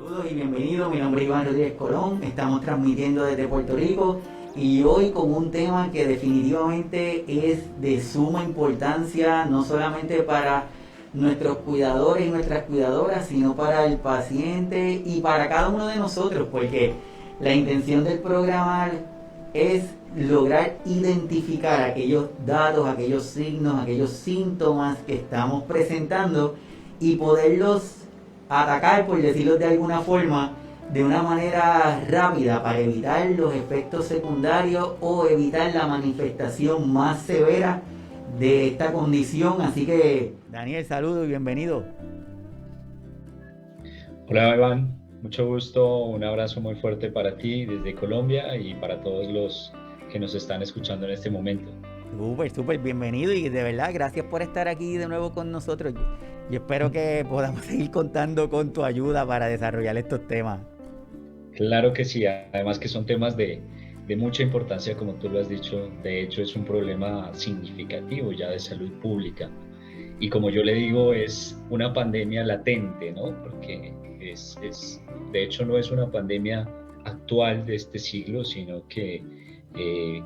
Saludos y bienvenidos, mi nombre es Iván Rodríguez Colón, estamos transmitiendo desde Puerto Rico y hoy con un tema que definitivamente es de suma importancia, no solamente para nuestros cuidadores y nuestras cuidadoras, sino para el paciente y para cada uno de nosotros, porque la intención del programa es lograr identificar aquellos datos, aquellos signos, aquellos síntomas que estamos presentando y poderlos atacar, por decirlo de alguna forma, de una manera rápida para evitar los efectos secundarios o evitar la manifestación más severa de esta condición. Así que, Daniel, saludos y bienvenido. Hola Iván, mucho gusto, un abrazo muy fuerte para ti desde Colombia y para todos los que nos están escuchando en este momento. Súper, súper bienvenido y de verdad, gracias por estar aquí de nuevo con nosotros. Yo espero que podamos seguir contando con tu ayuda para desarrollar estos temas. Claro que sí, además que son temas de mucha importancia, como tú lo has dicho, de hecho es un problema significativo ya de salud pública. Y como yo le digo, es una pandemia latente, ¿no? Porque de hecho no es una pandemia actual de este siglo, sino que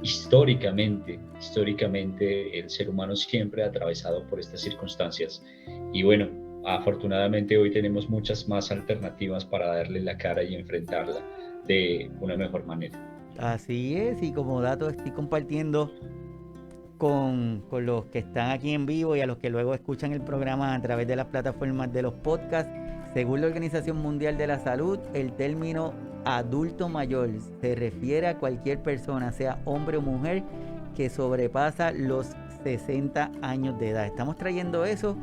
históricamente el ser humano siempre ha atravesado por estas circunstancias. Y bueno, afortunadamente hoy tenemos muchas más alternativas para darle la cara y enfrentarla de una mejor manera. Así es, y como dato estoy compartiendo con los que están aquí en vivo y a los que luego escuchan el programa a través de las plataformas de los podcasts. Según la Organización Mundial de la Salud, el término adulto mayor se refiere a cualquier persona, sea hombre o mujer, que sobrepasa los 60 años de edad. Estamos trayendo eso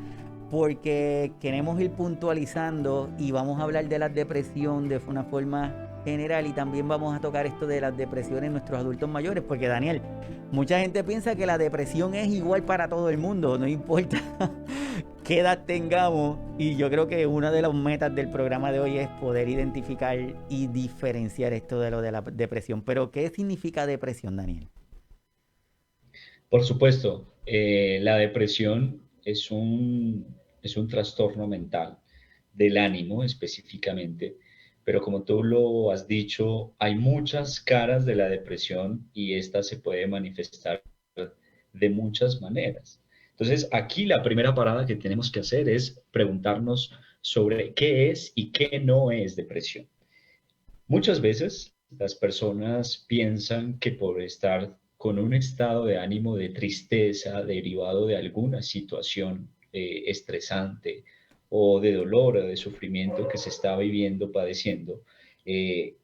porque queremos ir puntualizando y vamos a hablar de la depresión de una forma general y también vamos a tocar esto de las depresiones en nuestros adultos mayores, porque Daniel, mucha gente piensa que la depresión es igual para todo el mundo, no importa qué edad tengamos, y yo creo que una de las metas del programa de hoy es poder identificar y diferenciar esto de lo de la depresión. Pero ¿qué significa depresión, Daniel? Por supuesto, la depresión es un trastorno mental del ánimo específicamente, pero como tú lo has dicho, hay muchas caras de la depresión y esta se puede manifestar de muchas maneras. Entonces, aquí la primera parada que tenemos que hacer es preguntarnos sobre qué es y qué no es depresión. Muchas veces las personas piensan que por estar con un estado de ánimo de tristeza derivado de alguna situación estresante o de dolor o de sufrimiento que se está viviendo, padeciendo,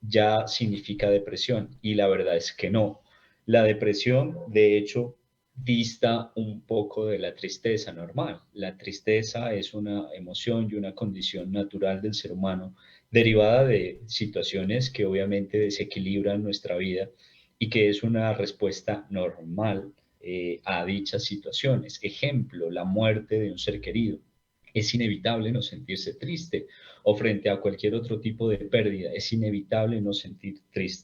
ya significa depresión. Y la verdad es que no. La depresión, de hecho, dista un poco de la tristeza normal. La tristeza es una emoción y una condición natural del ser humano derivada de situaciones que obviamente desequilibran nuestra vida y que es una respuesta normal a dichas situaciones. Ejemplo, la muerte de un ser querido. Es inevitable no sentirse triste o frente a cualquier otro tipo de pérdida, es inevitable no sentir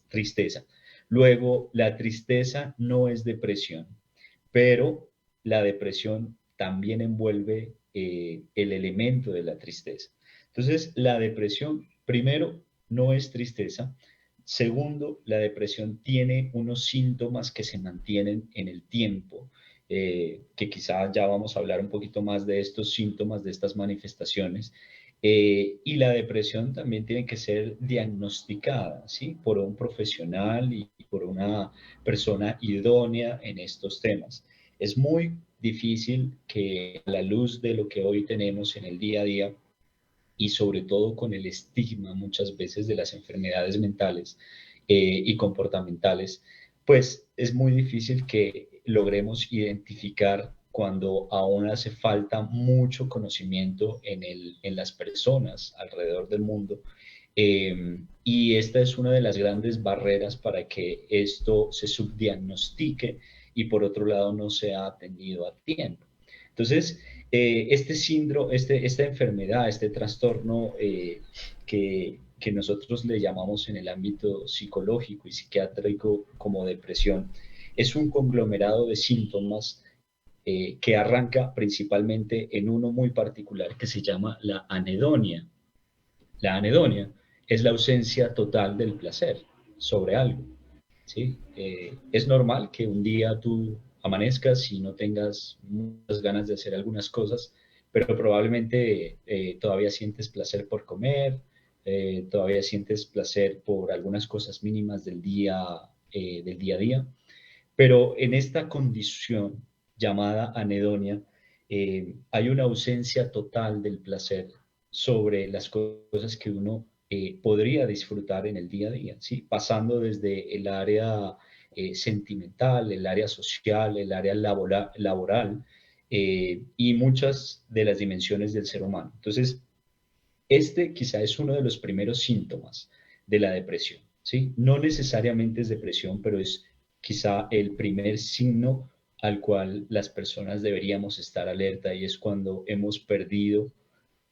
tristeza. Luego, la tristeza no es depresión, pero la depresión también envuelve el elemento de la tristeza. Entonces, la depresión, primero, no es tristeza. Segundo, la depresión tiene unos síntomas que se mantienen en el tiempo, que quizá ya vamos a hablar un poquito más de estos síntomas, de estas manifestaciones. Y la depresión también tiene que ser diagnosticada, ¿sí? Por un profesional y por una persona idónea en estos temas. Es muy difícil que a la luz de lo que hoy tenemos en el día a día y sobre todo con el estigma muchas veces de las enfermedades mentales y comportamentales, pues es muy difícil que logremos identificar cuando aún hace falta mucho conocimiento en las personas alrededor del mundo. Y esta es una de las grandes barreras para que esto se subdiagnostique y por otro lado no sea atendido a tiempo. Entonces, este síndrome, esta enfermedad, este trastorno que nosotros le llamamos en el ámbito psicológico y psiquiátrico como depresión, es un conglomerado de síntomas que arranca principalmente en uno muy particular que se llama la anedonia. La anedonia es la ausencia total del placer sobre algo, ¿sí? Es normal que un día tú amanezcas y no tengas muchas ganas de hacer algunas cosas, pero probablemente todavía sientes placer por comer, todavía sientes placer por algunas cosas mínimas del día a día, pero en esta condición llamada anedonia, hay una ausencia total del placer sobre las cosas que uno podría disfrutar en el día a día, ¿sí? Pasando desde el área sentimental, el área social, el área laboral y muchas de las dimensiones del ser humano. Entonces, este quizá es uno de los primeros síntomas de la depresión, ¿sí? No necesariamente es depresión, pero es quizá el primer signo al cual las personas deberíamos estar alerta y es cuando hemos perdido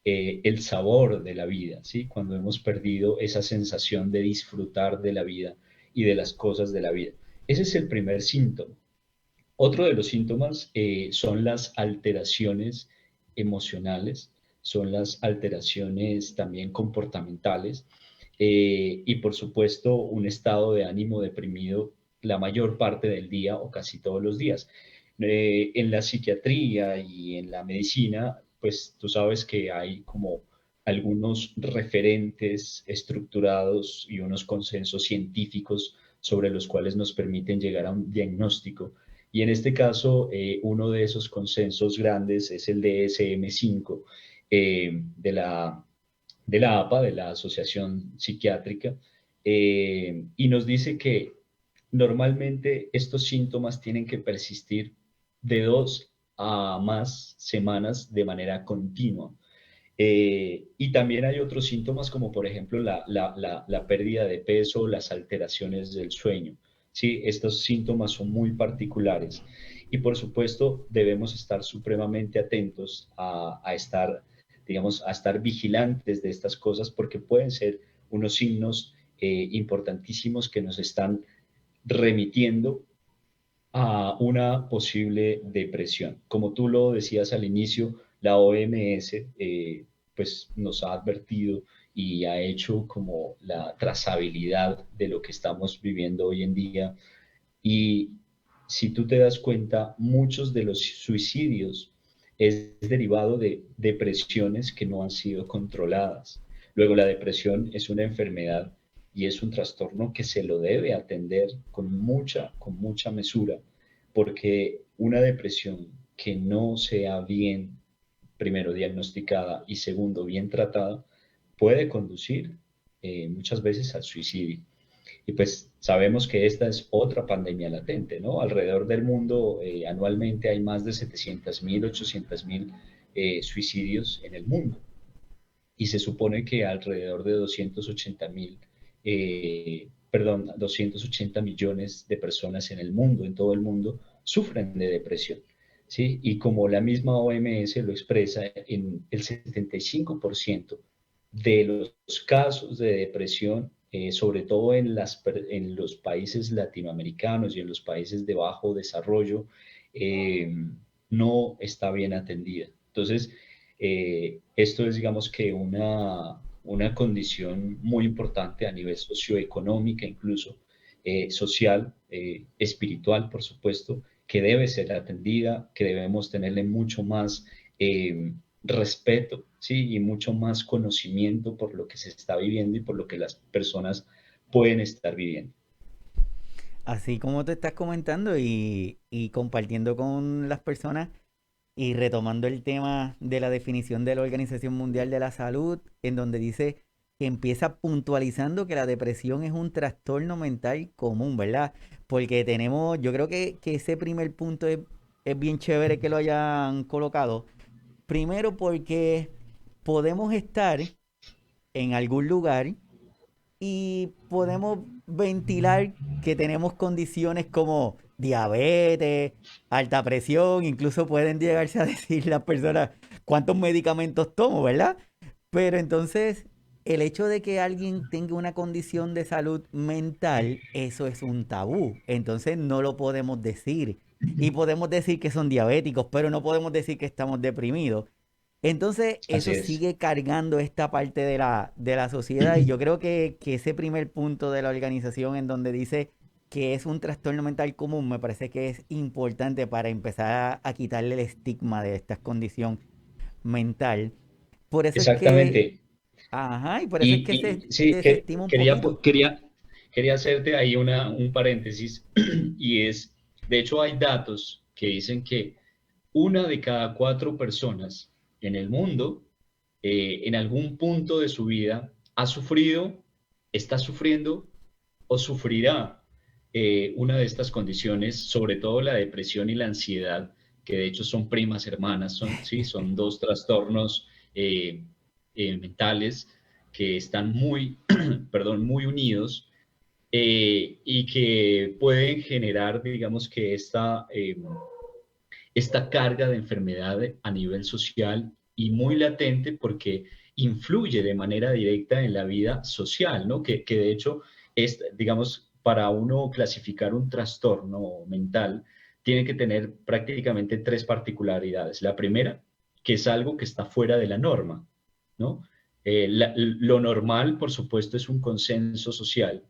el sabor de la vida, ¿sí? Cuando hemos perdido esa sensación de disfrutar de la vida y de las cosas de la vida. Ese es el primer síntoma. Otro de los síntomas son las alteraciones emocionales, son las alteraciones también comportamentales y por supuesto un estado de ánimo deprimido la mayor parte del día o casi todos los días. En la psiquiatría y en la medicina, pues tú sabes que hay como algunos referentes estructurados y unos consensos científicos sobre los cuales nos permiten llegar a un diagnóstico y en este caso, uno de esos consensos grandes es el DSM-5 de la APA, de la Asociación Psiquiátrica, y nos dice que normalmente estos síntomas tienen que persistir de 2 a más semanas de manera continua. Y también hay otros síntomas como por ejemplo la pérdida de peso, las alteraciones del sueño. Sí, estos síntomas son muy particulares y por supuesto debemos estar supremamente atentos a estar, digamos, a estar vigilantes de estas cosas porque pueden ser unos signos importantísimos que nos están remitiendo a una posible depresión. Como tú lo decías al inicio, la OMS pues nos ha advertido y ha hecho como la trazabilidad de lo que estamos viviendo hoy en día. Y si tú te das cuenta, muchos de los suicidios es derivado de depresiones que no han sido controladas. Luego, la depresión es una enfermedad y es un trastorno que se lo debe atender con mucha mesura, porque una depresión que no sea bien, primero, diagnosticada y segundo, bien tratada, puede conducir muchas veces al suicidio. Y pues sabemos que esta es otra pandemia latente, ¿no? Alrededor del mundo anualmente hay más de 700.000, 800.000 suicidios en el mundo y se supone que alrededor de 280.000, 280 millones de personas en el mundo, en todo el mundo, sufren de depresión. ¿Sí? Y como la misma OMS lo expresa, en el 75% de los casos de depresión, sobre todo en los países latinoamericanos y en los países de bajo desarrollo, eh, no está bien atendida. Entonces, esto es, digamos que, una condición muy importante a nivel socioeconómica, incluso social, espiritual, por supuesto, que debe ser atendida, que debemos tenerle mucho más respeto, ¿sí? Y mucho más conocimiento por lo que se está viviendo y por lo que las personas pueden estar viviendo. Así como te estás comentando y compartiendo con las personas y retomando el tema de la definición de la Organización Mundial de la Salud, en donde dice que empieza puntualizando que la depresión es un trastorno mental común, ¿verdad? Porque tenemos, yo creo que ese primer punto es bien chévere que lo hayan colocado. Primero porque podemos estar en algún lugar y podemos ventilar que tenemos condiciones como diabetes, alta presión, incluso pueden llegarse a decir las personas cuántos medicamentos tomo, ¿verdad? Pero entonces el hecho de que alguien tenga una condición de salud mental, eso es un tabú, entonces no lo podemos decir. Y podemos decir que son diabéticos, pero no podemos decir que estamos deprimidos. Entonces, Así eso es. sigue cargando esta parte de la sociedad y yo creo que ese primer punto de la organización en donde dice que es un trastorno mental común, me parece que es importante para empezar a quitarle el estigma de esta condición mental. Por eso es que, Exactamente. ajá, y por eso es que se Y sí, desestima un quería, poquito. quería hacerte ahí un paréntesis y es, de hecho hay datos que dicen que una de cada cuatro personas en el mundo, en algún punto de su vida, ha sufrido, está sufriendo o sufrirá una de estas condiciones, sobre todo la depresión y la ansiedad, que de hecho son primas hermanas, son, ¿sí? Son dos trastornos mentales que están muy, perdón, muy unidos y que pueden generar, digamos que esta carga de enfermedad a nivel social y muy latente porque influye de manera directa en la vida social, ¿no? Que de hecho es, digamos, para uno clasificar un trastorno mental, tiene que tener prácticamente tres particularidades. La primera, que es algo que está fuera de la norma, ¿no? Lo normal, por supuesto, es un consenso social,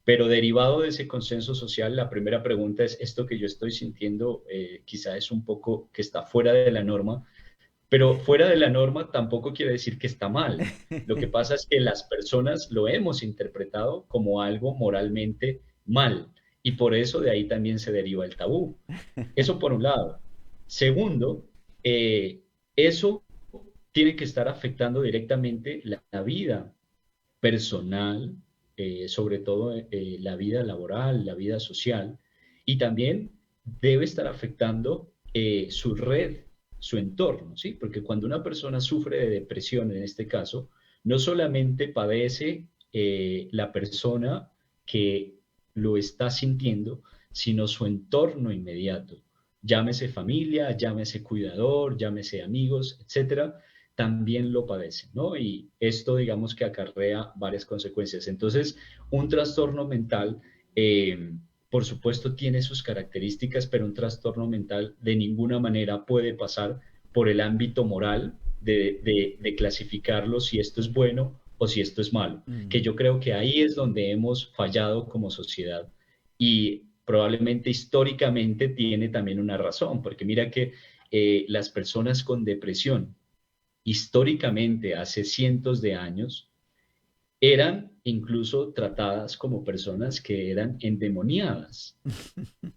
pero derivado de ese consenso social, la primera pregunta es, ¿esto que yo estoy sintiendo quizá es un poco que está fuera de la norma? Pero fuera de la norma tampoco quiere decir que está mal. Lo que pasa es que las personas lo hemos interpretado como algo moralmente mal y por eso de ahí también se deriva el tabú. Eso por un lado. Segundo, eso tiene que estar afectando directamente la vida personal, sobre todo la vida laboral, la vida social, y también debe estar afectando su red, su entorno, ¿sí? Porque cuando una persona sufre de depresión, en este caso, no solamente padece la persona que lo está sintiendo, sino su entorno inmediato. Llámese familia, llámese cuidador, llámese amigos, etcétera, también lo padecen, ¿no? Y esto, digamos que acarrea varias consecuencias. Entonces, un trastorno mental, por supuesto, tiene sus características, pero un trastorno mental de ninguna manera puede pasar por el ámbito moral de clasificarlo si esto es bueno o si esto es malo, que Mm. yo creo que ahí es donde hemos fallado como sociedad y probablemente históricamente tiene también una razón, porque mira que las personas con depresión, históricamente, hace cientos de años, eran incluso tratadas como personas que eran endemoniadas,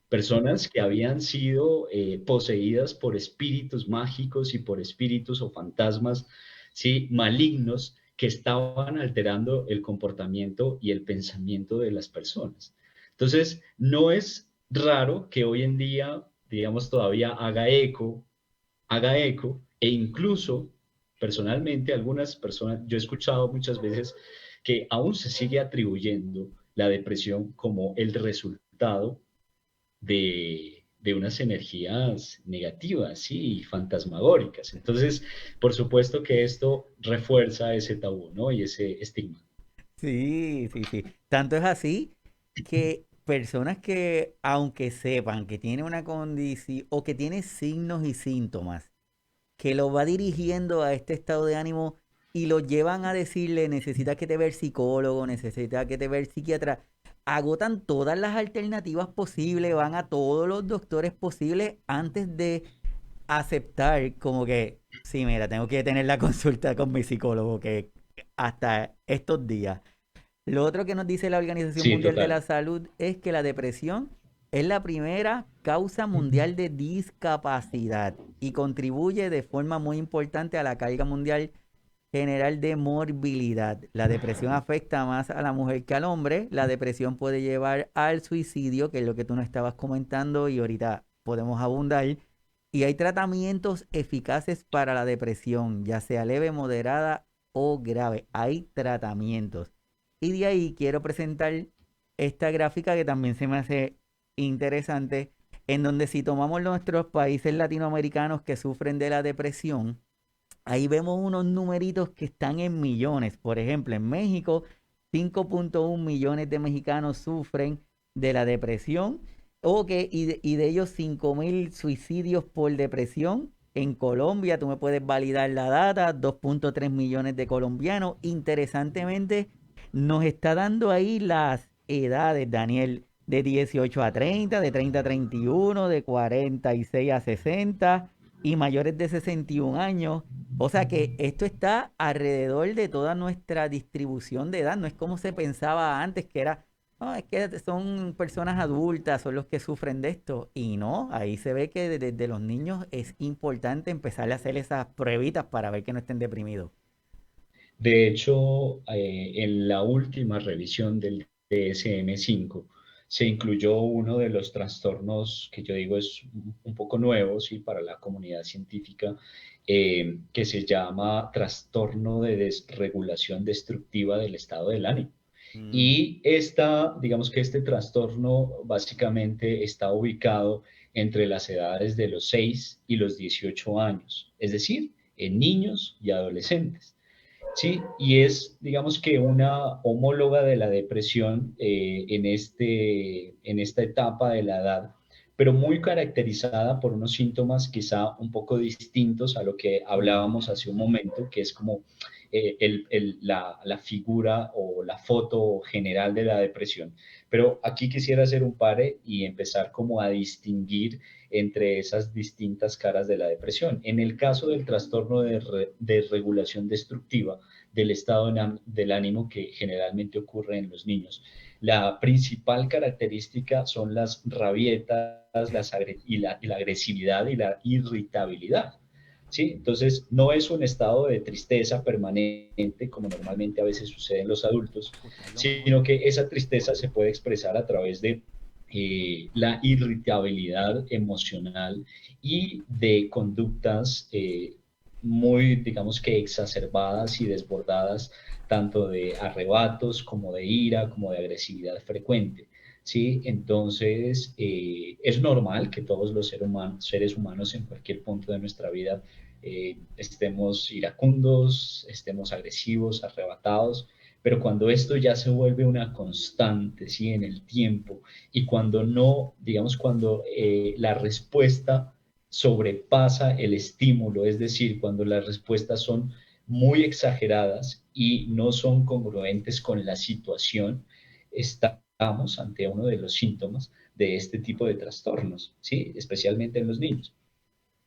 personas que habían sido poseídas por espíritus mágicos y por espíritus o fantasmas, ¿sí? Malignos que estaban alterando el comportamiento y el pensamiento de las personas. Entonces, no es raro que hoy en día, digamos, todavía haga eco e incluso personalmente algunas personas, yo he escuchado muchas veces que aún se sigue atribuyendo la depresión como el resultado de unas energías negativas sí, y fantasmagóricas. Entonces, por supuesto que esto refuerza ese tabú, ¿no? Y ese estigma. Sí, sí, sí. Tanto es así que personas que, aunque sepan que tiene una condición o que tiene signos y síntomas, que lo va dirigiendo a este estado de ánimo y lo llevan a decirle, necesita que te vea el psicólogo, necesita que te vea el psiquiatra, agotan todas las alternativas posibles, van a todos los doctores posibles antes de aceptar como que, sí, mira, tengo que tener la consulta con mi psicólogo, que hasta estos días. Lo otro que nos dice la Organización Sí, Mundial de la total. Salud es que la depresión es la primera causa mundial de discapacidad y contribuye de forma muy importante a la carga mundial general de morbilidad. La depresión afecta más a la mujer que al hombre. La depresión puede llevar al suicidio, que es lo que tú nos estabas comentando y ahorita podemos abundar. Y hay tratamientos eficaces para la depresión, ya sea leve, moderada o grave. Hay tratamientos. Y de ahí quiero presentar esta gráfica que también se me hace interesante, en donde si tomamos nuestros países latinoamericanos que sufren de la depresión, ahí vemos unos numeritos que están en millones. Por ejemplo, en México, 5.1 millones de mexicanos sufren de la depresión. Y de ellos 5.000 suicidios por depresión. En Colombia, tú me puedes validar la data, 2.3 millones de colombianos. Interesantemente, nos está dando ahí las edades, Daniel, de 18 a 30, de 30 a 31, de 46 a 60 y mayores de 61 años. O sea que esto está alrededor de toda nuestra distribución de edad. No es como se pensaba antes, que era, no, es que son personas adultas, son los que sufren de esto. Y no, ahí se ve que desde los niños es importante empezar a hacer esas pruebitas para ver que no estén deprimidos. De hecho, en la última revisión del DSM-5 se incluyó uno de los trastornos que yo digo es un poco nuevo, sí, para la comunidad científica, que se llama trastorno de desregulación destructiva del estado del ánimo. Mm. Y digamos que este trastorno básicamente está ubicado entre las edades de los 6 y los 18 años, es decir, en niños y adolescentes. Sí, y es, digamos que una homóloga de la depresión en esta etapa de la edad, pero muy caracterizada por unos síntomas quizá un poco distintos a lo que Ujú. hablábamos hace un momento, que es como la figura o la foto general de la depresión. Pero aquí quisiera hacer un pare y empezar como a distinguir entre esas distintas caras de la depresión. En el caso del trastorno de regulación destructiva del estado del ánimo que generalmente ocurre en los niños, la principal característica son las rabietas y la agresividad y la irritabilidad. ¿Sí? Entonces, no es un estado de tristeza permanente, como normalmente a veces sucede en los adultos, Justo, es lo mejor. sino que esa tristeza se puede expresar a través de la irritabilidad emocional y de conductas muy, digamos que exacerbadas y desbordadas, tanto de arrebatos como de ira, como de agresividad frecuente. ¿Sí? Entonces, es normal que todos los seres humanos en cualquier punto de nuestra vida estemos iracundos, estemos agresivos, arrebatados, pero cuando esto ya se vuelve una constante, ¿sí? En el tiempo, y cuando no, digamos, cuando la respuesta sobrepasa el estímulo, es decir, cuando las respuestas son muy exageradas y no son congruentes con la situación, estamos ante uno de los síntomas de este tipo de trastornos, ¿sí? Especialmente en los niños.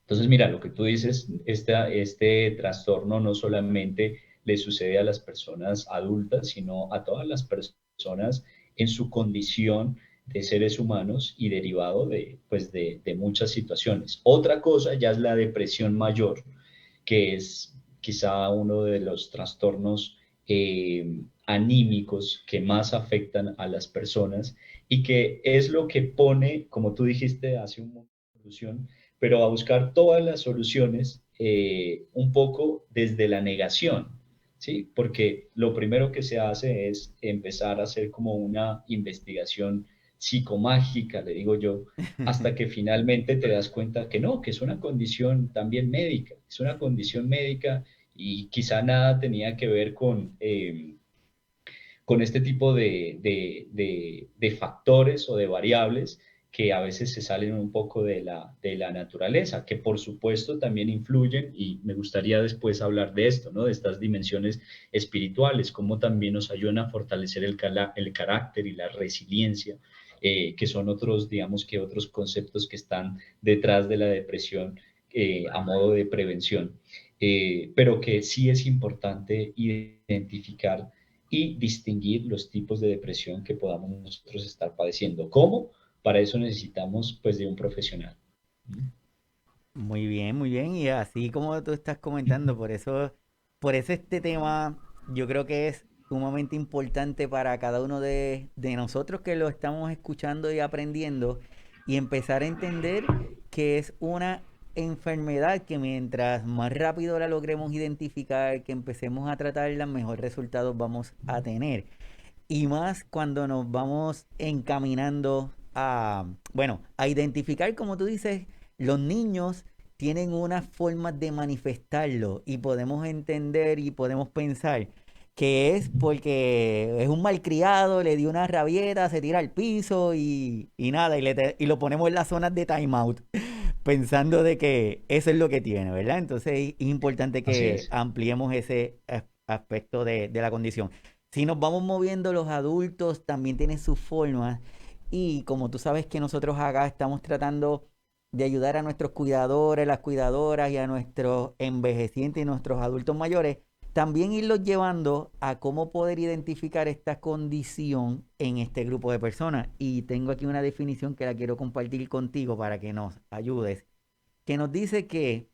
Entonces, mira, lo que tú dices, este trastorno no solamente le sucede a las personas adultas, sino a todas las personas en su condición de seres humanos y derivado pues de muchas situaciones. Otra cosa ya es la depresión mayor, que es quizá uno de los trastornos anímicos que más afectan a las personas y que es lo que pone, como tú dijiste hace un momento, solución, pero a buscar todas las soluciones un poco desde la negación, ¿sí? Porque lo primero que se hace es empezar a hacer como una investigación psicomágica, le digo yo, hasta que finalmente te das cuenta que no, que es una condición también médica, es una condición médica y quizá nada tenía que ver con este tipo de factores o de variables que a veces se salen un poco de la naturaleza, que por supuesto también influyen, y me gustaría después hablar de esto, ¿no? De estas dimensiones espirituales, cómo también nos ayudan a fortalecer el carácter y la resiliencia, que son otros, digamos que otros conceptos que están detrás de la depresión a modo de prevención, pero que sí es importante identificar y distinguir los tipos de depresión que podamos nosotros estar padeciendo. ¿Cómo? Para eso necesitamos pues de un profesional. Muy bien, muy bien. Y así como tú estás comentando, por eso este tema yo creo que es sumamente importante para cada uno de nosotros que lo estamos escuchando y aprendiendo y empezar a entender que es una enfermedad que mientras más rápido la logremos identificar, que empecemos a tratarla, mejor resultados vamos a tener. Y más cuando nos vamos encaminando a, bueno, a identificar, como tú dices, los niños tienen unas formas de manifestarlo y podemos entender y podemos pensar que es porque es un malcriado, le dio una rabieta, se tira al piso y nada, y lo ponemos en las zonas de timeout, pensando de que eso es lo que tiene, ¿verdad? Entonces es importante Así que es. ampliemos ese aspecto de la condición. Si nos vamos moviendo, los adultos también tienen sus formas y como tú sabes que nosotros acá estamos tratando de ayudar a nuestros cuidadores, las cuidadoras y a nuestros envejecientes y nuestros adultos mayores, también irlos llevando a cómo poder identificar esta condición en este grupo de personas. Y tengo aquí una definición que la quiero compartir contigo para que nos ayudes, que nos dice que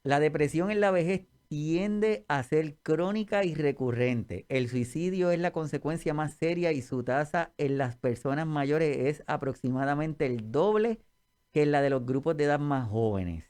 la depresión en la vejez tiende a ser crónica y recurrente. El suicidio es la consecuencia más seria y su tasa en las personas mayores es aproximadamente el doble que en la de los grupos de edad más jóvenes.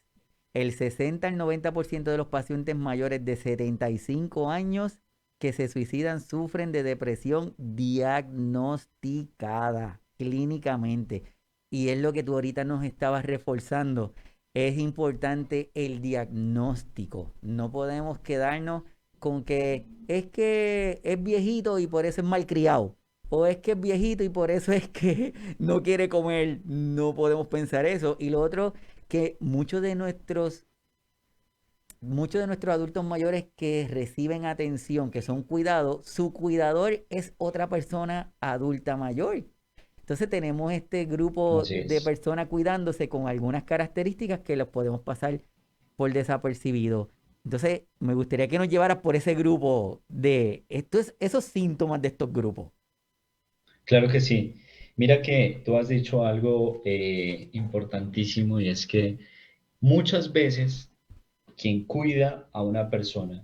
El 60 al 90% de los pacientes mayores de 75 años que se suicidan sufren de depresión diagnosticada clínicamente. Y es lo que tú ahorita nos estabas reforzando, es importante el diagnóstico. No podemos quedarnos con que es viejito y por eso es malcriado. O es que es viejito y por eso es que no quiere comer. No podemos pensar eso. Y lo otro, que muchos de nuestros adultos mayores que reciben atención, que son cuidados, su cuidador es otra persona adulta mayor. Entonces tenemos este grupo Así de es. personas cuidándose con algunas características que los podemos pasar por desapercibido. Entonces me gustaría que nos llevaras por ese grupo de esos síntomas de estos grupos. Claro que sí. Mira que tú has dicho algo importantísimo y es que muchas veces quien cuida a una persona,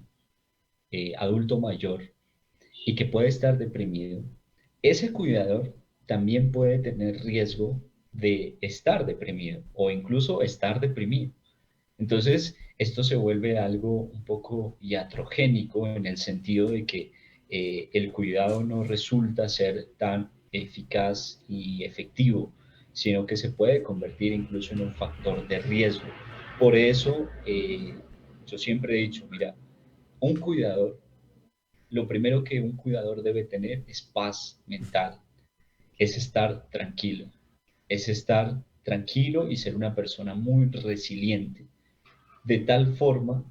adulto mayor, y que puede estar deprimido, ese cuidador también puede tener riesgo de estar deprimido o incluso estar deprimido. Entonces, esto se vuelve algo un poco iatrogénico en el sentido de que el cuidado no resulta ser tan eficaz y efectivo, sino que se puede convertir incluso en un factor de riesgo. Por eso, yo siempre he dicho, mira, un cuidador, lo primero que un cuidador debe tener es paz mental, es estar tranquilo, es estar tranquilo y ser una persona muy resiliente de tal forma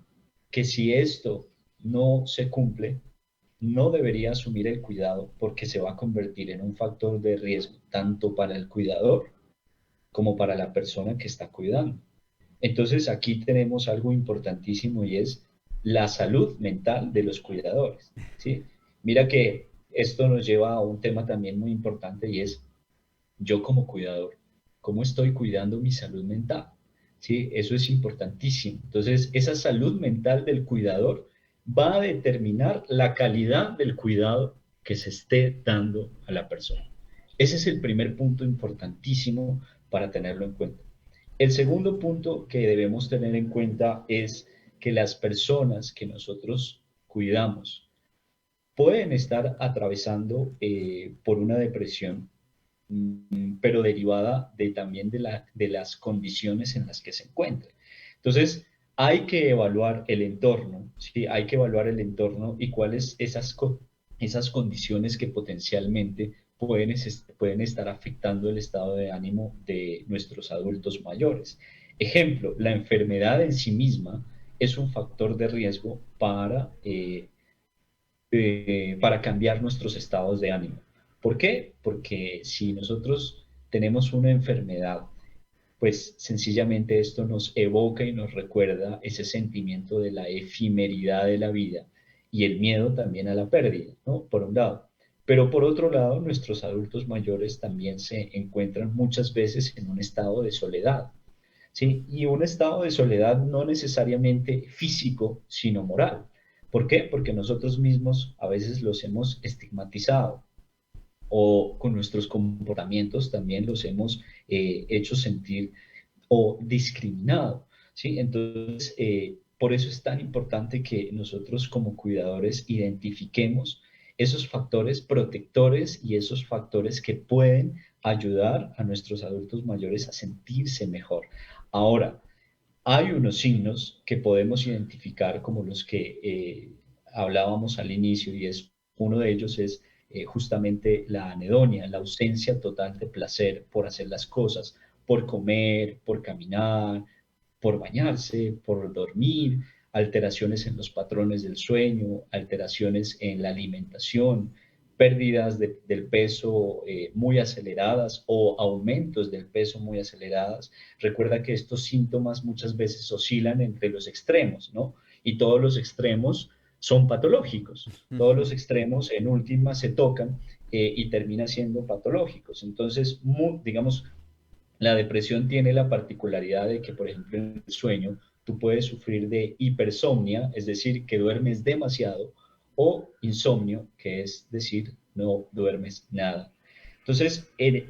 que si esto no se cumple, no debería asumir el cuidado porque se va a convertir en un factor de riesgo tanto para el cuidador como para la persona que está cuidando. Entonces aquí tenemos algo importantísimo y es la salud mental de los cuidadores, ¿sí? Mira que esto nos lleva a un tema también muy importante y es yo como cuidador, ¿cómo estoy cuidando mi salud mental? ¿Sí? Eso es importantísimo. Entonces, esa salud mental del cuidador va a determinar la calidad del cuidado que se esté dando a la persona. Ese es el primer punto importantísimo para tenerlo en cuenta. El segundo punto que debemos tener en cuenta es que las personas que nosotros cuidamos pueden estar atravesando por una depresión, pero derivada también de las condiciones en las que se encuentra. Entonces, hay que evaluar el entorno, ¿sí? Hay que evaluar el entorno y cuáles esas condiciones que potencialmente pueden estar afectando el estado de ánimo de nuestros adultos mayores. Ejemplo, la enfermedad en sí misma es un factor de riesgo para cambiar nuestros estados de ánimo. ¿Por qué? Porque si nosotros tenemos una enfermedad, pues sencillamente esto nos evoca y nos recuerda ese sentimiento de la efemeridad de la vida y el miedo también a la pérdida, ¿no? Por un lado. Pero por otro lado, nuestros adultos mayores también se encuentran muchas veces en un estado de soledad, ¿sí? Y un estado de soledad no necesariamente físico, sino moral. ¿Por qué? Porque nosotros mismos a veces los hemos estigmatizado o con nuestros comportamientos también los hemos hecho sentir o discriminado, ¿sí? Entonces, por eso es tan importante que nosotros como cuidadores identifiquemos esos factores protectores y esos factores que pueden ayudar a nuestros adultos mayores a sentirse mejor. Ahora, hay unos signos que podemos identificar como los que hablábamos al inicio y es Uno de ellos es justamente la anedonia, la ausencia total de placer por hacer las cosas, por comer, por caminar, por bañarse, por dormir, alteraciones en los patrones del sueño, alteraciones en la alimentación, pérdidas del peso muy aceleradas o aumentos del peso muy aceleradas. Recuerda que estos síntomas muchas veces oscilan entre los extremos, ¿no? Y todos los extremos son patológicos. Todos los extremos en última se tocan y terminan siendo patológicos. Entonces, digamos, la depresión tiene la particularidad de que, por ejemplo, en el sueño, tú puedes sufrir de hipersomnia, es decir, que duermes demasiado, o insomnio, que es decir, no duermes nada. Entonces,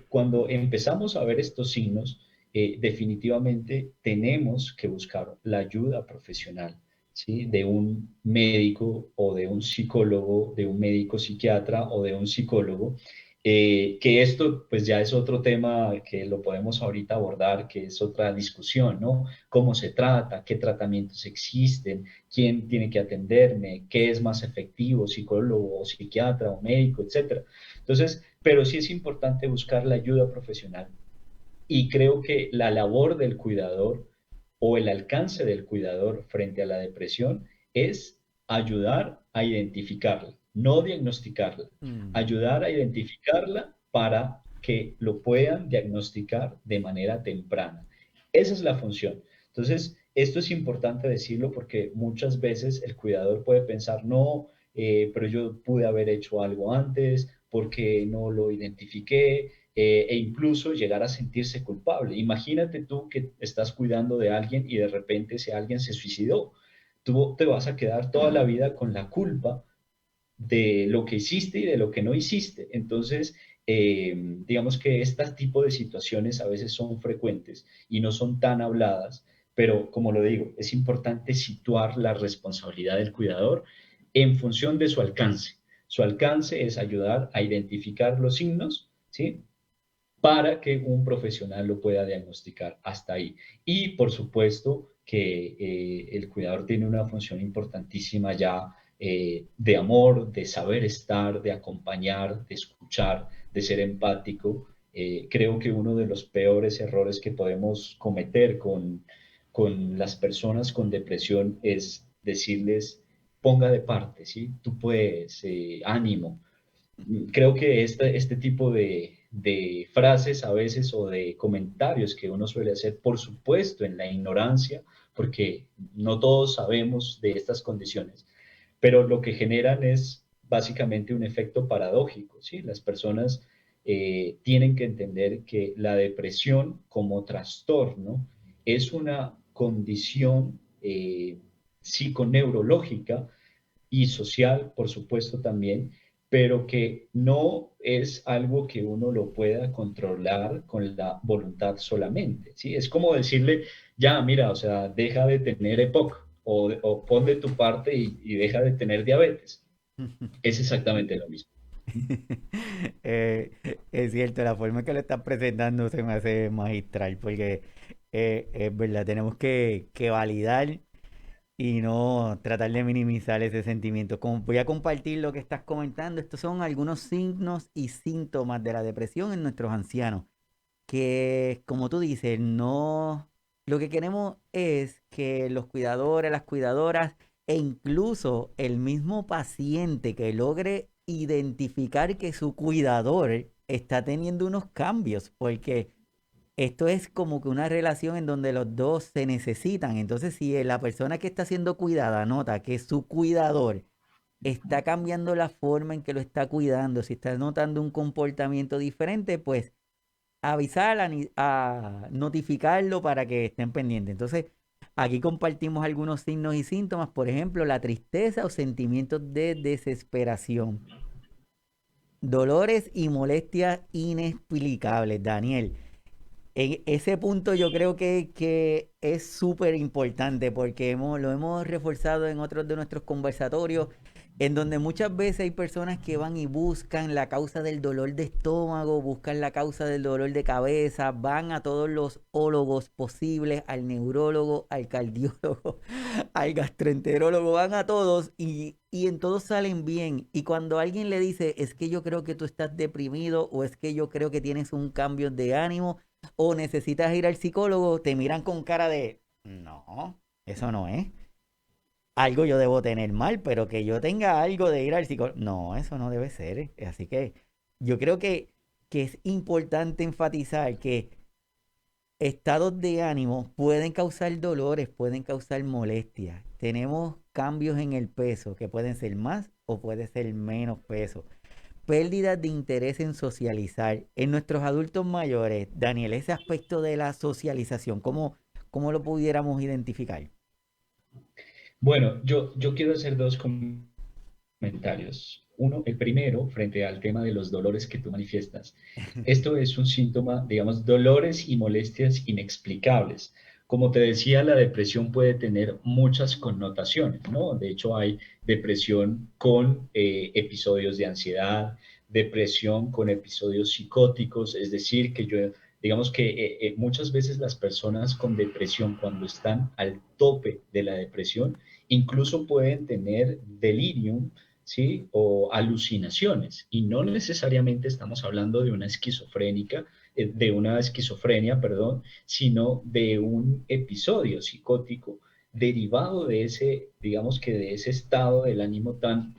cuando empezamos a ver estos signos, definitivamente tenemos que buscar la ayuda profesional, ¿sí? De un médico o de un psicólogo, de un médico psiquiatra o de un psicólogo, que esto pues ya es otro tema que lo podemos ahorita abordar, que es otra discusión, ¿no? ¿Cómo se trata? ¿Qué tratamientos existen? ¿Quién tiene que atenderme? ¿Qué es más efectivo? ¿Psicólogo o psiquiatra o médico, etcétera? Entonces, pero sí es importante buscar la ayuda profesional y creo que la labor del cuidador o el alcance del cuidador frente a la depresión es ayudar a identificarla, no diagnosticarla, Mm. ayudar a identificarla para que lo puedan diagnosticar de manera temprana. Esa es la función. Entonces, esto es importante decirlo porque muchas veces el cuidador puede pensar, no, pero yo pude haber hecho algo antes porque no lo identifiqué, e incluso llegar a sentirse culpable. Imagínate tú que estás cuidando de alguien y de repente ese alguien se suicidó. Tú te vas a quedar toda la vida con la culpa de lo que hiciste y de lo que no hiciste. Entonces, digamos que este tipo de situaciones a veces son frecuentes y no son tan habladas, pero como lo digo, es importante situar la responsabilidad del cuidador en función de su alcance. Su alcance es ayudar a identificar los signos, ¿sí? Para que un profesional lo pueda diagnosticar hasta ahí. Y por supuesto que el cuidador tiene una función importantísima ya de amor, de saber estar, de acompañar, de escuchar, de ser empático. Creo que uno de los peores errores que podemos cometer con las personas con depresión es decirles, ponga de parte, ¿sí? Tú puedes, ánimo. Creo que este tipo de frases a veces o de comentarios que uno suele hacer, por supuesto, en la ignorancia, porque no todos sabemos de estas condiciones, pero lo que generan es básicamente un efecto paradójico, ¿sí? Las personas tienen que entender que la depresión como trastorno es una condición psiconeurológica y social, por supuesto, también, pero que no es algo que uno lo pueda controlar con la voluntad solamente, ¿sí? Es como decirle, ya, mira, o sea, deja de tener EPOC o pon de tu parte y deja de tener diabetes. Es exactamente lo mismo. Eh, es cierto, la forma en que lo estás presentando se me hace magistral, porque es verdad, tenemos que validar y no tratar de minimizar ese sentimiento. Como voy a compartir lo que estás comentando, estos son algunos signos y síntomas de la depresión en nuestros ancianos, que como tú dices, no, lo que queremos es que los cuidadores, las cuidadoras e incluso el mismo paciente que logre identificar que su cuidador está teniendo unos cambios, porque esto es como que una relación en donde los dos se necesitan. Entonces, si la persona que está siendo cuidada nota que su cuidador está cambiando la forma en que lo está cuidando, si está notando un comportamiento diferente, pues avisar, a notificarlo para que estén pendientes. Entonces, aquí compartimos algunos signos y síntomas, por ejemplo, la tristeza o sentimientos de desesperación, dolores y molestias inexplicables, Daniel. En ese punto yo creo que es súper importante porque lo hemos reforzado en otros de nuestros conversatorios, en donde muchas veces hay personas que van y buscan la causa del dolor de estómago, buscan la causa del dolor de cabeza, van a todos los ólogos posibles, al neurólogo, al cardiólogo, al gastroenterólogo, van a todos y en todos salen bien. Y cuando alguien le dice, es que yo creo que tú estás deprimido o es que yo creo que tienes un cambio de ánimo o necesitas ir al psicólogo, te miran con cara de, no, eso no es. Algo yo debo tener mal, pero que yo tenga algo de ir al psicólogo, no, eso no debe ser. Así que yo creo que es importante enfatizar que estados de ánimo pueden causar dolores, pueden causar molestias. Tenemos cambios en el peso que pueden ser más o puede ser menos peso. Pérdida de interés en socializar. En nuestros adultos mayores, Daniel, ese aspecto de la socialización, ¿cómo lo pudiéramos identificar? Bueno, yo quiero hacer dos comentarios. Uno, el primero, frente al tema de los dolores que tú manifiestas. Esto es un síntoma, digamos, dolores y molestias inexplicables. Como te decía, la depresión puede tener muchas connotaciones, ¿no? De hecho, hay depresión con episodios de ansiedad, depresión con episodios psicóticos, es decir, que yo, digamos que muchas veces las personas con depresión, cuando están al tope de la depresión, incluso pueden tener delirium, ¿sí? O alucinaciones. Y no necesariamente estamos hablando de una esquizofrénica, de una esquizofrenia, perdón, sino de un episodio psicótico derivado de ese, digamos que de ese estado del ánimo tan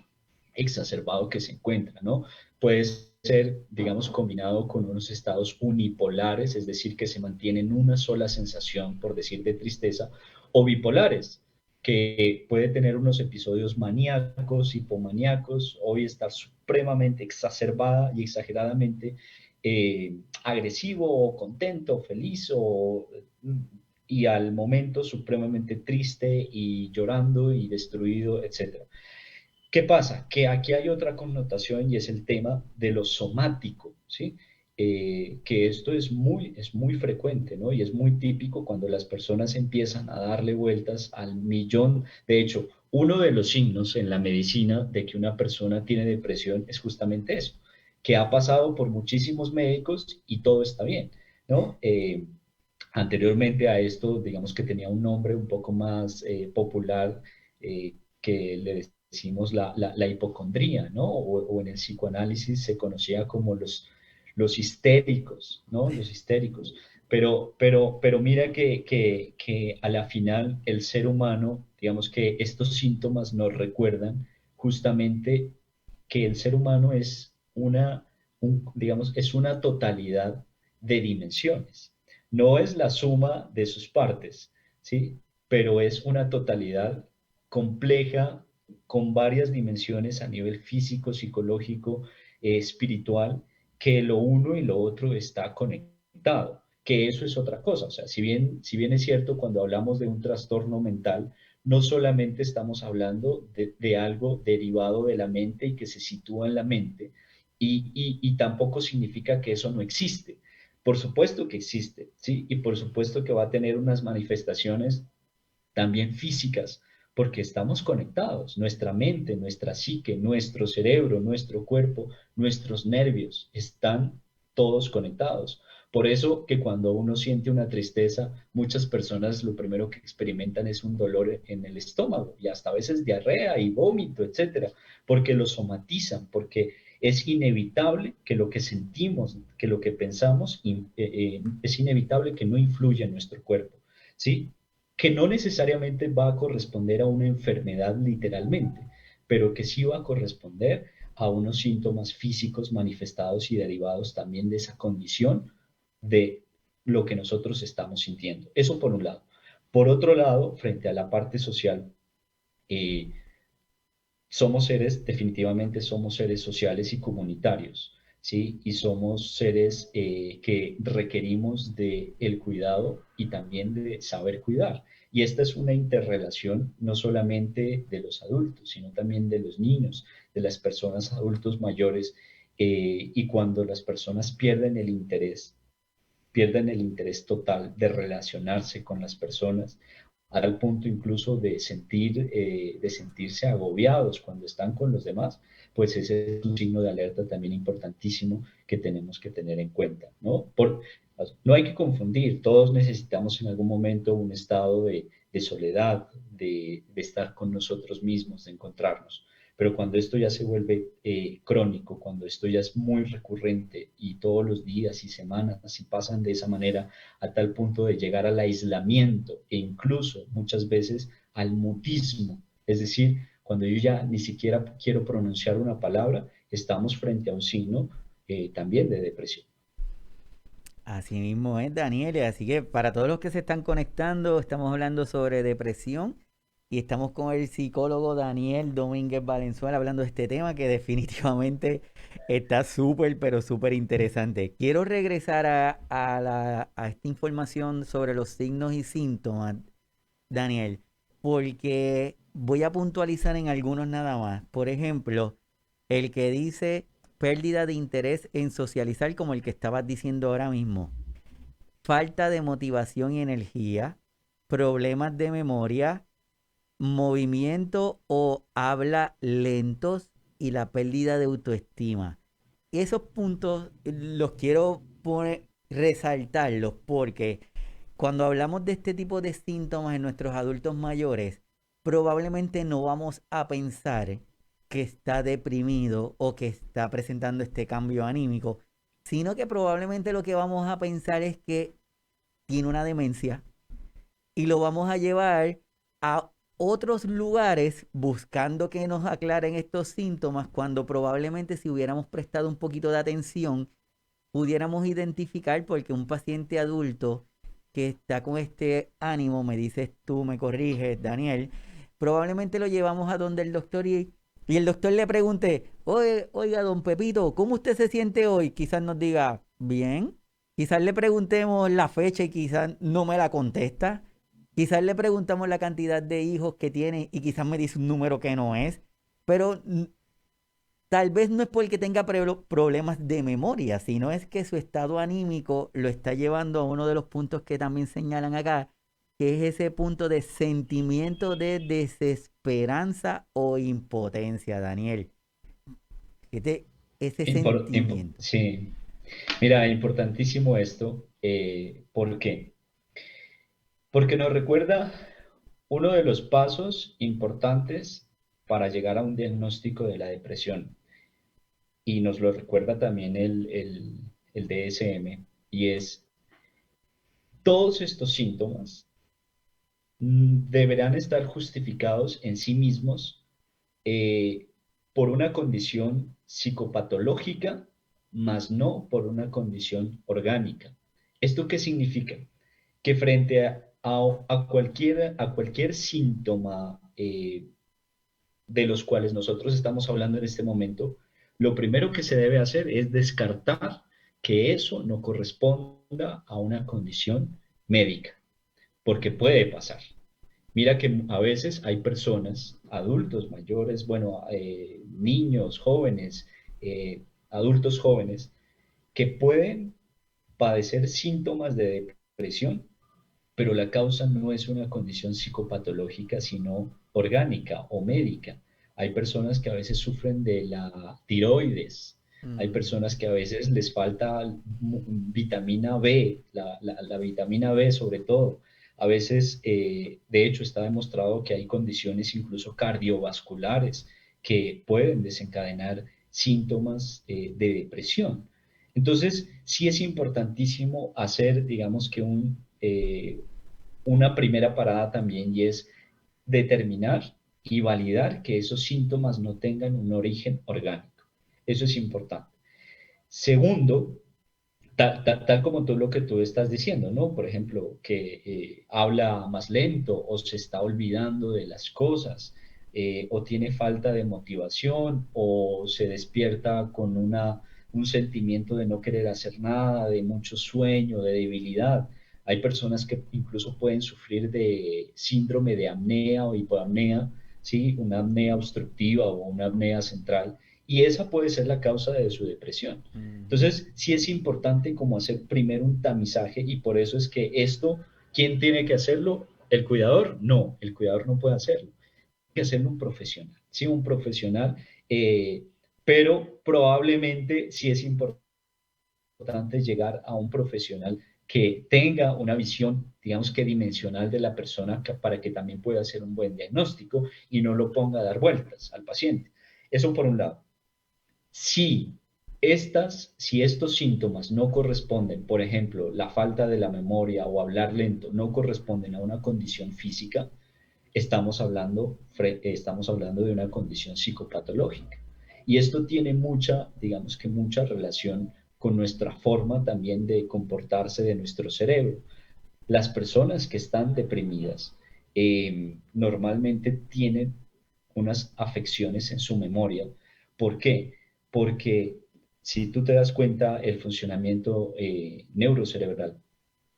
exacerbado que se encuentra, ¿no? Puede ser, digamos, combinado con unos estados unipolares, es decir, que se mantienen una sola sensación, por decir, de tristeza, o bipolares, que puede tener unos episodios maníacos, hipomaníacos, hoy estar supremamente exacerbada y exageradamente agresivo o contento, feliz y al momento supremamente triste y llorando y destruido, etcétera. ¿Qué pasa? Que aquí hay otra connotación y es el tema de lo somático, ¿sí? Que esto es muy frecuente, ¿no? Y es muy típico cuando las personas empiezan a darle vueltas al millón. De hecho, uno de los signos en la medicina de que una persona tiene depresión es justamente eso, que ha pasado por muchísimos médicos y todo está bien, ¿no? Anteriormente a esto, digamos que tenía un nombre un poco más popular, que le decimos la hipocondría, ¿no? O en el psicoanálisis se conocía como los histéricos, ¿no? Los histéricos. Pero mira que a la final el ser humano, digamos que estos síntomas nos recuerdan justamente que el ser humano es digamos, es una totalidad de dimensiones. No es la suma de sus partes, ¿sí? Pero es una totalidad compleja con varias dimensiones a nivel físico, psicológico, espiritual, que lo uno y lo otro está conectado, que eso es otra cosa. O sea, si bien es cierto, cuando hablamos de un trastorno mental, no solamente estamos hablando de algo derivado de la mente y que se sitúa en la mente, y tampoco significa que eso no existe. Por supuesto que existe, ¿sí? Y por supuesto que va a tener unas manifestaciones también físicas, porque estamos conectados. Nuestra mente, nuestra psique, nuestro cerebro, nuestro cuerpo, nuestros nervios están todos conectados. Por eso que cuando uno siente una tristeza, muchas personas lo primero que experimentan es un dolor en el estómago y hasta a veces diarrea y vómito, etcétera, porque lo somatizan, porque es inevitable que lo que sentimos, que lo que pensamos, es inevitable que no influya en nuestro cuerpo, ¿sí? Que no necesariamente va a corresponder a una enfermedad literalmente, pero que sí va a corresponder a unos síntomas físicos manifestados y derivados también de esa condición de lo que nosotros estamos sintiendo. Eso por un lado. Por otro lado, frente a la parte social, eh, somos seres, definitivamente somos seres sociales y comunitarios, ¿sí? Y somos seres que requerimos de el cuidado y también de saber cuidar. Y esta es una interrelación no solamente de los adultos, sino también de los niños, de las personas adultos mayores. Y cuando las personas pierden el interés total de relacionarse con las personas, a tal punto incluso de sentirse agobiados cuando están con los demás, pues ese es un signo de alerta también importantísimo que tenemos que tener en cuenta, ¿no? No hay que confundir, todos necesitamos en algún momento un estado de soledad, de estar con nosotros mismos, de encontrarnos. Pero cuando esto ya se vuelve crónico, cuando esto ya es muy recurrente y todos los días y semanas y pasan de esa manera a tal punto de llegar al aislamiento e incluso muchas veces al mutismo, es decir, cuando yo ya ni siquiera quiero pronunciar una palabra, estamos frente a un signo también de depresión. Así mismo es, Daniel. Así que para todos los que se están conectando, estamos hablando sobre depresión y estamos con el psicólogo Daniel Domínguez Valenzuela hablando de este tema que definitivamente está súper, pero súper interesante. Quiero regresar a esta información sobre los signos y síntomas, Daniel, porque voy a puntualizar en algunos nada más. Por ejemplo, el que dice pérdida de interés en socializar, como el que estabas diciendo ahora mismo, falta de motivación y energía, problemas de memoria, movimiento o habla lentos y la pérdida de autoestima. Esos puntos los quiero resaltarlos porque cuando hablamos de este tipo de síntomas en nuestros adultos mayores, probablemente no vamos a pensar que está deprimido o que está presentando este cambio anímico, sino que probablemente lo que vamos a pensar es que tiene una demencia y lo vamos a llevar a otros lugares buscando que nos aclaren estos síntomas cuando probablemente si hubiéramos prestado un poquito de atención pudiéramos identificar porque un paciente adulto que está con este ánimo, me dices tú, me corriges, Daniel, probablemente lo llevamos a donde el doctor y el doctor le pregunte, oiga, don Pepito, ¿cómo usted se siente hoy? Quizás nos diga, bien. Quizás le preguntemos la fecha y quizás no me la contesta. Quizás le preguntamos la cantidad de hijos que tiene y quizás me dice un número que no es. Pero tal vez no es porque tenga problemas de memoria, sino es que su estado anímico lo está llevando a uno de los puntos que también señalan acá, que es ese punto de sentimiento de desesperanza o impotencia, Daniel. Este, ese sentimiento. Sí, mira, importantísimo esto. ¿Por qué? Porque nos recuerda uno de los pasos importantes para llegar a un diagnóstico de la depresión. Y nos lo recuerda también el DSM, y es todos estos síntomas deberán estar justificados en sí mismos eh, por una condición psicopatológica, más no por una condición orgánica. ¿Esto qué significa? Que frente a cualquier síntoma de los cuales nosotros estamos hablando en este momento, lo primero que se debe hacer es descartar que eso no corresponda a una condición médica, porque puede pasar. Mira que a veces hay personas, adultos mayores, bueno, niños, jóvenes, adultos jóvenes, que pueden padecer síntomas de depresión, pero la causa no es una condición psicopatológica, sino orgánica o médica. Hay personas que a veces sufren de la tiroides, hay Mm, personas que a veces les falta vitamina B, la vitamina B sobre todo. A veces, de hecho, está demostrado que hay condiciones incluso cardiovasculares que pueden desencadenar síntomas de depresión. Entonces, sí es importantísimo hacer, digamos que una primera parada también y es determinar y validar que esos síntomas no tengan un origen orgánico. Eso es importante. Segundo, tal como tú lo que tú estás diciendo, ¿no? Por ejemplo, que habla más lento o se está olvidando de las cosas, o tiene falta de motivación o se despierta con un sentimiento de no querer hacer nada, de mucho sueño, de debilidad. Hay personas que incluso pueden sufrir de síndrome de apnea o hipoapnea, ¿sí? Una apnea obstructiva o una apnea central, y esa puede ser la causa de su depresión. ujú. Entonces, sí es importante como hacer primero un tamizaje y por eso es que esto, ¿quién tiene que hacerlo? El cuidador, no, el cuidador no puede hacerlo. Tiene que hacerlo un profesional, sí, un profesional, eh, pero probablemente sí es importante llegar a un profesional que tenga una visión, digamos que dimensional de la persona para que también pueda hacer un buen diagnóstico y no lo ponga a dar vueltas al paciente. Eso por un lado. Si si estos síntomas no corresponden, por ejemplo, la falta de la memoria o hablar lento, no corresponden a una condición física, estamos hablando de una condición psicopatológica. Y esto tiene mucha, digamos que mucha relación con nuestra forma también de comportarse de nuestro cerebro. Las personas que están deprimidas normalmente tienen unas afecciones en su memoria. ¿Por qué? Porque si tú te das cuenta, el funcionamiento neurocerebral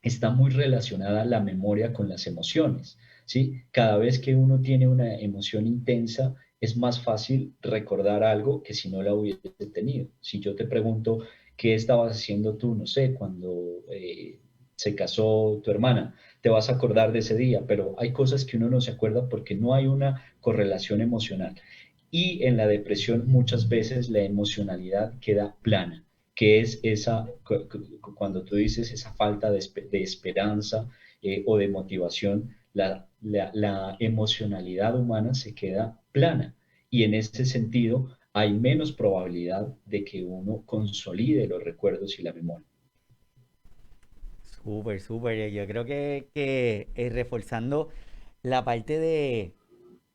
está muy relacionada la memoria con las emociones, ¿sí? Cada vez que uno tiene una emoción intensa, es más fácil recordar algo que si no la hubiese tenido. Si yo te pregunto, ¿qué estabas haciendo tú, no sé, cuando se casó tu hermana? Te vas a acordar de ese día, pero hay cosas que uno no se acuerda porque no hay una correlación emocional. Y en la depresión muchas veces la emocionalidad queda plana, que es cuando tú dices esa falta de esperanza o de motivación, la emocionalidad humana se queda plana y en ese sentido hay menos probabilidad de que uno consolide los recuerdos y la memoria. Súper, súper. Yo creo que reforzando la parte de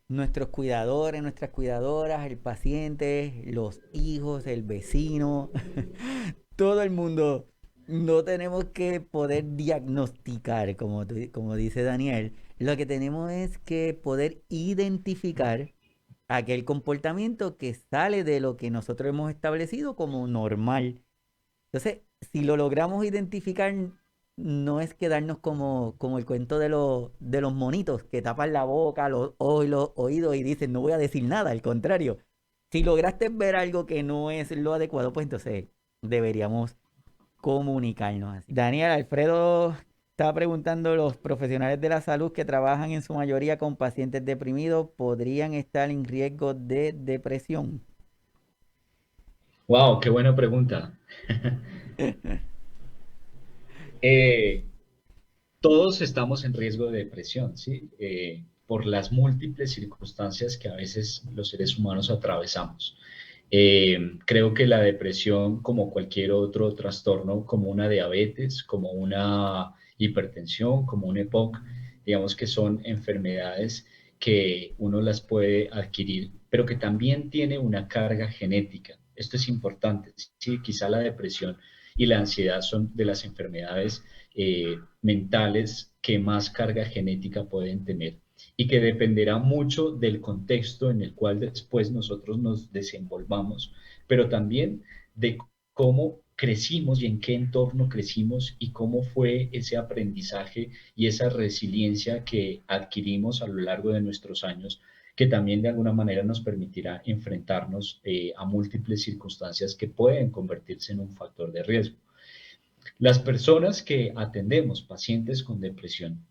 nuestros cuidadores, nuestras cuidadoras, el paciente, los hijos, el vecino, todo el mundo. No tenemos que poder diagnosticar, como dice Daniel. Lo que tenemos es que poder identificar aquel comportamiento que sale de lo que nosotros hemos establecido como normal. Entonces, si lo logramos identificar, no es quedarnos como el cuento de los monitos que tapan la boca, los ojos y los oídos y dicen no voy a decir nada. Al contrario, si lograste ver algo que no es lo adecuado, pues entonces deberíamos comunicarnos así. Daniel, Alfredo estaba preguntando, ¿los profesionales de la salud que trabajan en su mayoría con pacientes deprimidos podrían estar en riesgo de depresión? ¡Wow! ¡Qué buena pregunta! Eh, Todos estamos en riesgo de depresión, ¿sí? Por las múltiples circunstancias que a veces los seres humanos atravesamos. Creo que la depresión, como cualquier otro trastorno, como una diabetes, como una hipertensión, como un EPOC, digamos que son enfermedades que uno las puede adquirir, pero que también tiene una carga genética. Esto es importante, ¿sí? Quizá la depresión y la ansiedad son de las enfermedades mentales que más carga genética pueden tener y que dependerá mucho del contexto en el cual después nosotros nos desenvolvamos, pero también de cómo crecimos y en qué entorno crecimos y cómo fue ese aprendizaje y esa resiliencia que adquirimos a lo largo de nuestros años, que también de alguna manera nos permitirá enfrentarnos a múltiples circunstancias que pueden convertirse en un factor de riesgo. Las personas que atendemos pacientes con depresión,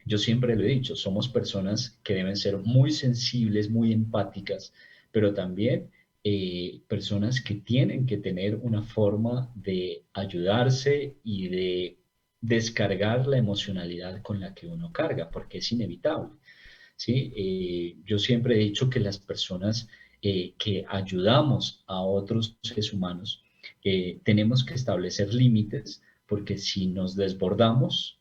yo siempre lo he dicho, somos personas que deben ser muy sensibles, muy empáticas, pero también personas que tienen que tener una forma de ayudarse y de descargar la emocionalidad con la que uno carga, porque es inevitable. ¿Sí? Yo siempre he dicho que las personas que ayudamos a otros seres humanos tenemos que establecer límites porque si nos desbordamos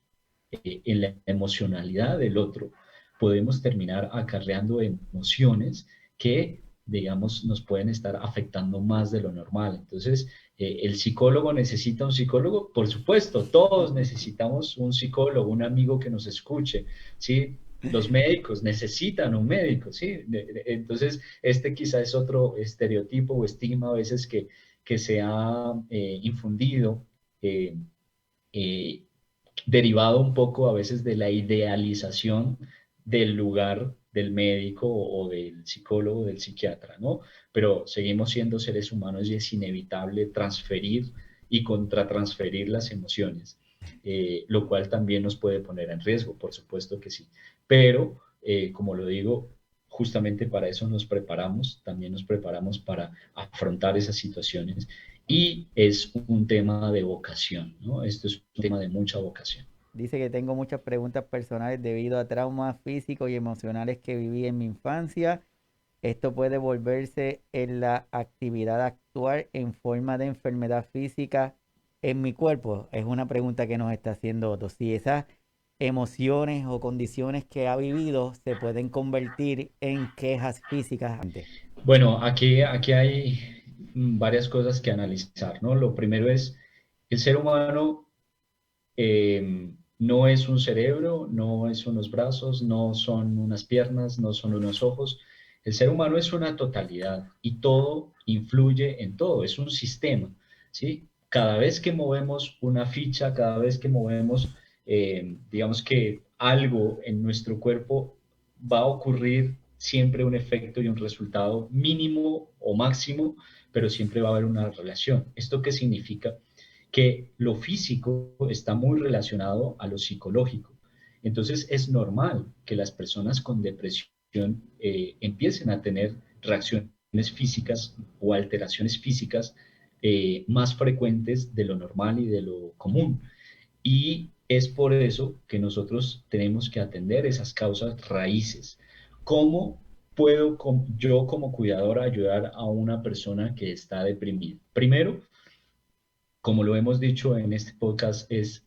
en la emocionalidad del otro, podemos terminar acarreando emociones que, digamos, nos pueden estar afectando más de lo normal. Entonces, ¿el psicólogo necesita un psicólogo? Por supuesto, todos necesitamos un psicólogo, un amigo que nos escuche, ¿sí? Los médicos necesitan un médico, ¿sí? Entonces, este quizá es otro estereotipo o estigma a veces que se ha infundido, eh, eh, derivado un poco a veces de la idealización del lugar del médico o del psicólogo, del psiquiatra, ¿no? Pero seguimos siendo seres humanos y es inevitable transferir y contratransferir las emociones. lo cual también nos puede poner en riesgo, por supuesto que sí. Pero, como lo digo, justamente para eso nos preparamos, también nos preparamos para afrontar esas situaciones y es un tema de vocación, ¿no? Esto es un tema de mucha vocación. Dice que tengo muchas preguntas personales debido a traumas físicos y emocionales que viví en mi infancia. Esto puede volverse en la actividad actual en forma de enfermedad física en mi cuerpo. Es una pregunta que nos está haciendo Otto. Si esas emociones o condiciones que ha vivido se pueden convertir en quejas físicas antes. Bueno, aquí hay varias cosas que analizar, ¿no? Lo primero es, el ser humano no es un cerebro, no es unos brazos, no son unas piernas, no son unos ojos. El ser humano es una totalidad y todo influye en todo, es un sistema, ¿sí? Cada vez que movemos una ficha, cada vez que movemos, digamos que algo en nuestro cuerpo, va a ocurrir siempre un efecto y un resultado mínimo o máximo, pero siempre va a haber una relación. ¿Esto qué significa? Que lo físico está muy relacionado a lo psicológico. Entonces es normal que las personas con depresión empiecen a tener reacciones físicas o alteraciones físicas más frecuentes de lo normal y de lo común. Y es por eso que nosotros tenemos que atender esas causas raíces. ¿Cómo puedo yo como cuidador ayudar a una persona que está deprimida? Primero, como lo hemos dicho en este podcast, es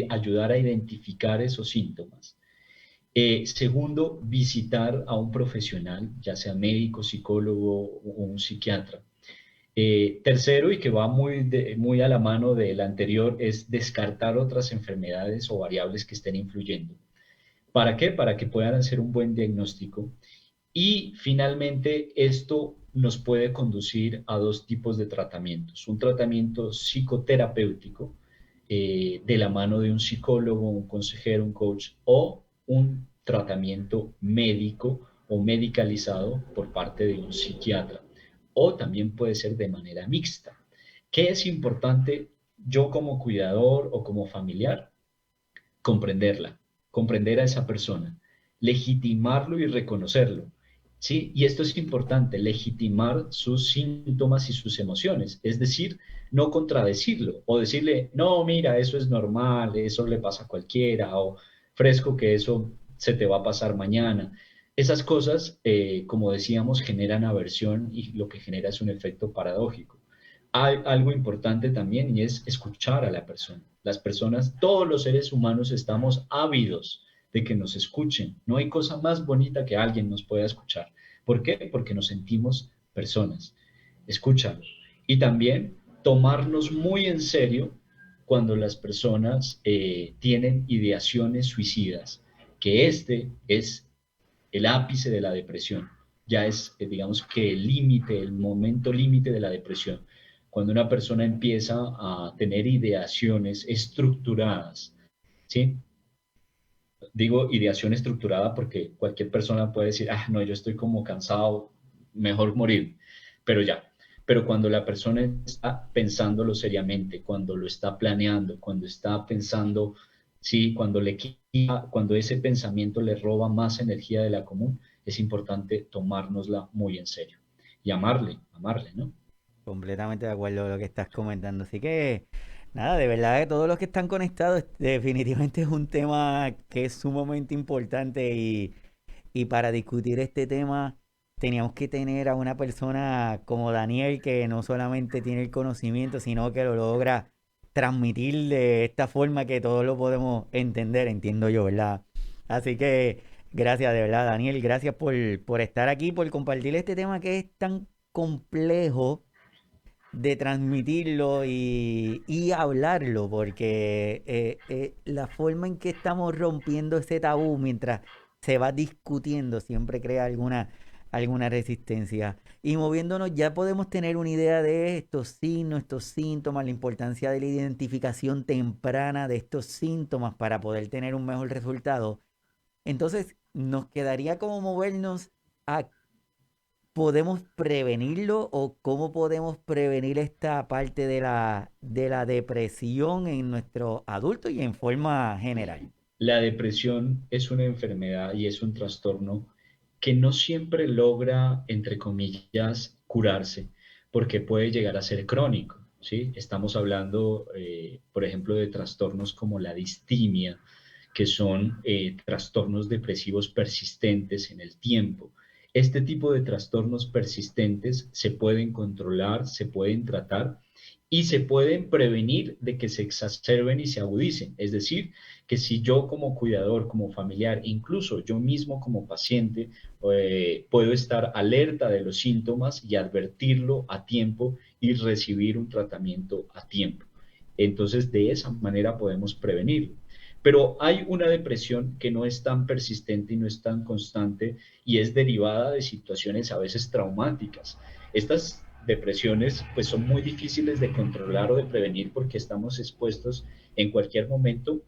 ayudar a identificar esos síntomas. Segundo, visitar a un profesional, ya sea médico, psicólogo o un psiquiatra. Tercero, y que va muy a la mano del anterior, es descartar otras enfermedades o variables que estén influyendo. ¿Para qué? Para que puedan hacer un buen diagnóstico y finalmente, esto nos puede conducir a dos tipos de tratamientos. Un tratamiento psicoterapéutico de la mano de un psicólogo, un consejero, un coach, o un tratamiento médico o medicalizado por parte de un psiquiatra. O también puede ser de manera mixta. ¿Qué es importante yo como cuidador o como familiar? Comprenderla, comprender a esa persona, legitimarlo y reconocerlo. ¿Sí? Y esto es importante, legitimar sus síntomas y sus emociones, es decir, no contradecirlo o decirle, no, mira, eso es normal, eso le pasa a cualquiera, o fresco que eso se te va a pasar mañana. Esas cosas, como decíamos, generan aversión y lo que genera es un efecto paradójico. Hay algo importante también y es escuchar a la persona. Las personas, todos los seres humanos estamos ávidos de que nos escuchen. No hay cosa más bonita que alguien nos pueda escuchar. ¿Por qué? Porque nos sentimos personas. Escúchalo. Y también tomarnos muy en serio cuando las personas tienen ideaciones suicidas, que este es el ápice de la depresión. Ya es, digamos que el límite, el momento límite de la depresión. Cuando una persona empieza a tener ideaciones estructuradas, ¿sí? Digo ideación estructurada porque cualquier persona puede decir, ah, no, yo estoy como cansado, mejor morir, pero ya. Pero cuando la persona está pensándolo seriamente, cuando lo está planeando, cuando está pensando, sí, cuando ese pensamiento le roba más energía de la común, es importante tomárnosla muy en serio y amarle, ¿no? Completamente de acuerdo con lo que estás comentando. Así que, nada, de verdad que todos los que están conectados, definitivamente es un tema que es sumamente importante y para discutir este tema teníamos que tener a una persona como Daniel que no solamente tiene el conocimiento, sino que lo logra transmitir de esta forma que todos lo podemos entender, entiendo yo, ¿verdad? Así que gracias de verdad, Daniel, gracias por estar aquí, por compartir este tema que es tan complejo de transmitirlo y hablarlo, porque la forma en que estamos rompiendo ese tabú mientras se va discutiendo siempre crea alguna resistencia. Y moviéndonos ya podemos tener una idea de estos signos, estos síntomas, la importancia de la identificación temprana de estos síntomas para poder tener un mejor resultado. Entonces nos quedaría como movernos a podemos prevenirlo o cómo podemos prevenir esta parte de la depresión en nuestros adultos y en forma general? La depresión es una enfermedad y es un trastorno que no siempre logra, entre comillas, curarse, porque puede llegar a ser crónico, ¿sí? Estamos hablando, por ejemplo, de trastornos como la distimia, que son trastornos depresivos persistentes en el tiempo. Este tipo de trastornos persistentes se pueden controlar, se pueden tratar y se pueden prevenir de que se exacerben y se agudicen. Es decir, que si yo como cuidador, como familiar, incluso yo mismo como paciente, puedo estar alerta de los síntomas y advertirlo a tiempo y recibir un tratamiento a tiempo. Entonces, de esa manera podemos prevenirlo. Pero hay una depresión que no es tan persistente y no es tan constante y es derivada de situaciones a veces traumáticas. Estas depresiones pues son muy difíciles de controlar o de prevenir porque estamos expuestos en cualquier momento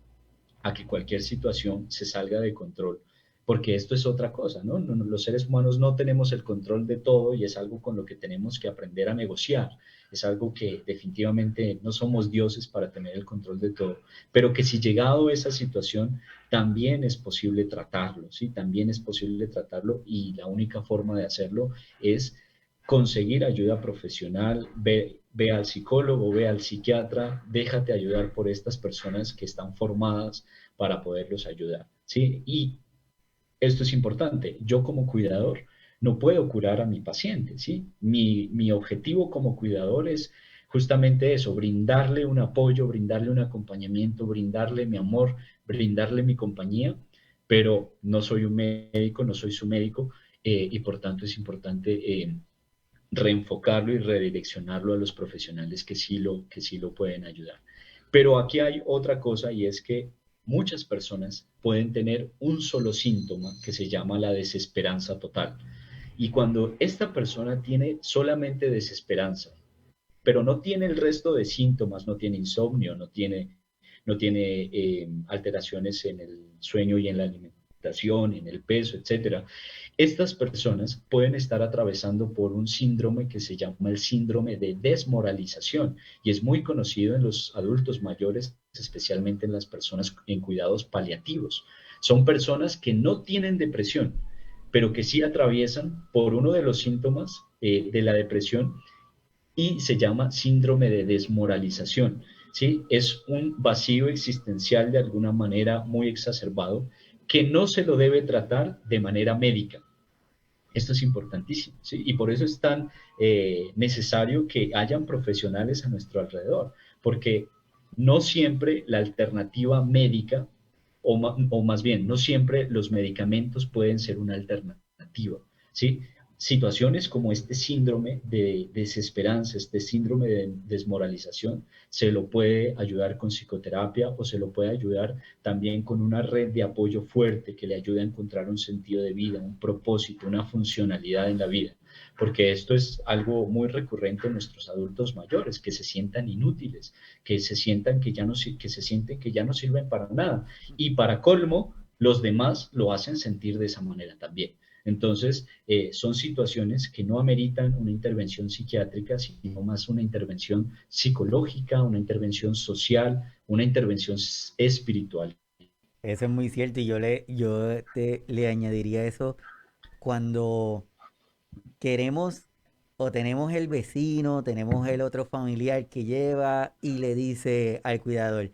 a que cualquier situación se salga de control, porque esto es otra cosa, ¿no? Los seres humanos no tenemos el control de todo y es algo con lo que tenemos que aprender a negociar, es algo que definitivamente no somos dioses para tener el control de todo, pero que si llegado a esa situación también es posible tratarlo, ¿sí? También es posible tratarlo y la única forma de hacerlo es conseguir ayuda profesional, ve al psicólogo, ve al psiquiatra, déjate ayudar por estas personas que están formadas para poderlos ayudar, ¿sí? Y esto es importante, yo como cuidador no puedo curar a mi paciente, ¿sí? Mi objetivo como cuidador es justamente eso, brindarle un apoyo, brindarle un acompañamiento, brindarle mi amor, brindarle mi compañía, pero no soy un médico, no soy su médico, y por tanto es importante reenfocarlo y redireccionarlo a los profesionales que sí lo pueden ayudar. Pero aquí hay otra cosa y es que muchas personas pueden tener un solo síntoma que se llama la desesperanza total. Y cuando esta persona tiene solamente desesperanza, pero no tiene el resto de síntomas, no tiene insomnio, no tiene alteraciones en el sueño y en la alimentación, en el peso, etcétera. Estas personas pueden estar atravesando por un síndrome que se llama el síndrome de desmoralización y es muy conocido en los adultos mayores, especialmente en las personas en cuidados paliativos. Son personas que no tienen depresión, pero que sí atraviesan por uno de los síntomas de la depresión y se llama síndrome de desmoralización. ¿Sí? Es un vacío existencial de alguna manera muy exacerbado que no se lo debe tratar de manera médica. Esto es importantísimo, ¿sí? Y por eso es tan necesario que hayan profesionales a nuestro alrededor, porque no siempre la alternativa médica, o más bien, no siempre los medicamentos pueden ser una alternativa, ¿sí? Situaciones como este síndrome de desesperanza, este síndrome de desmoralización, se lo puede ayudar con psicoterapia o se lo puede ayudar también con una red de apoyo fuerte que le ayude a encontrar un sentido de vida, un propósito, una funcionalidad en la vida. Porque esto es algo muy recurrente en nuestros adultos mayores, que se sientan inútiles, que se sientan que se sienten que ya no sirven para nada. Y para colmo, los demás lo hacen sentir de esa manera también. Entonces, son situaciones que no ameritan una intervención psiquiátrica, sino más una intervención psicológica, una intervención social, una intervención espiritual. Eso es muy cierto y le añadiría eso cuando queremos o tenemos el vecino, tenemos el otro familiar que lleva y le dice al cuidador,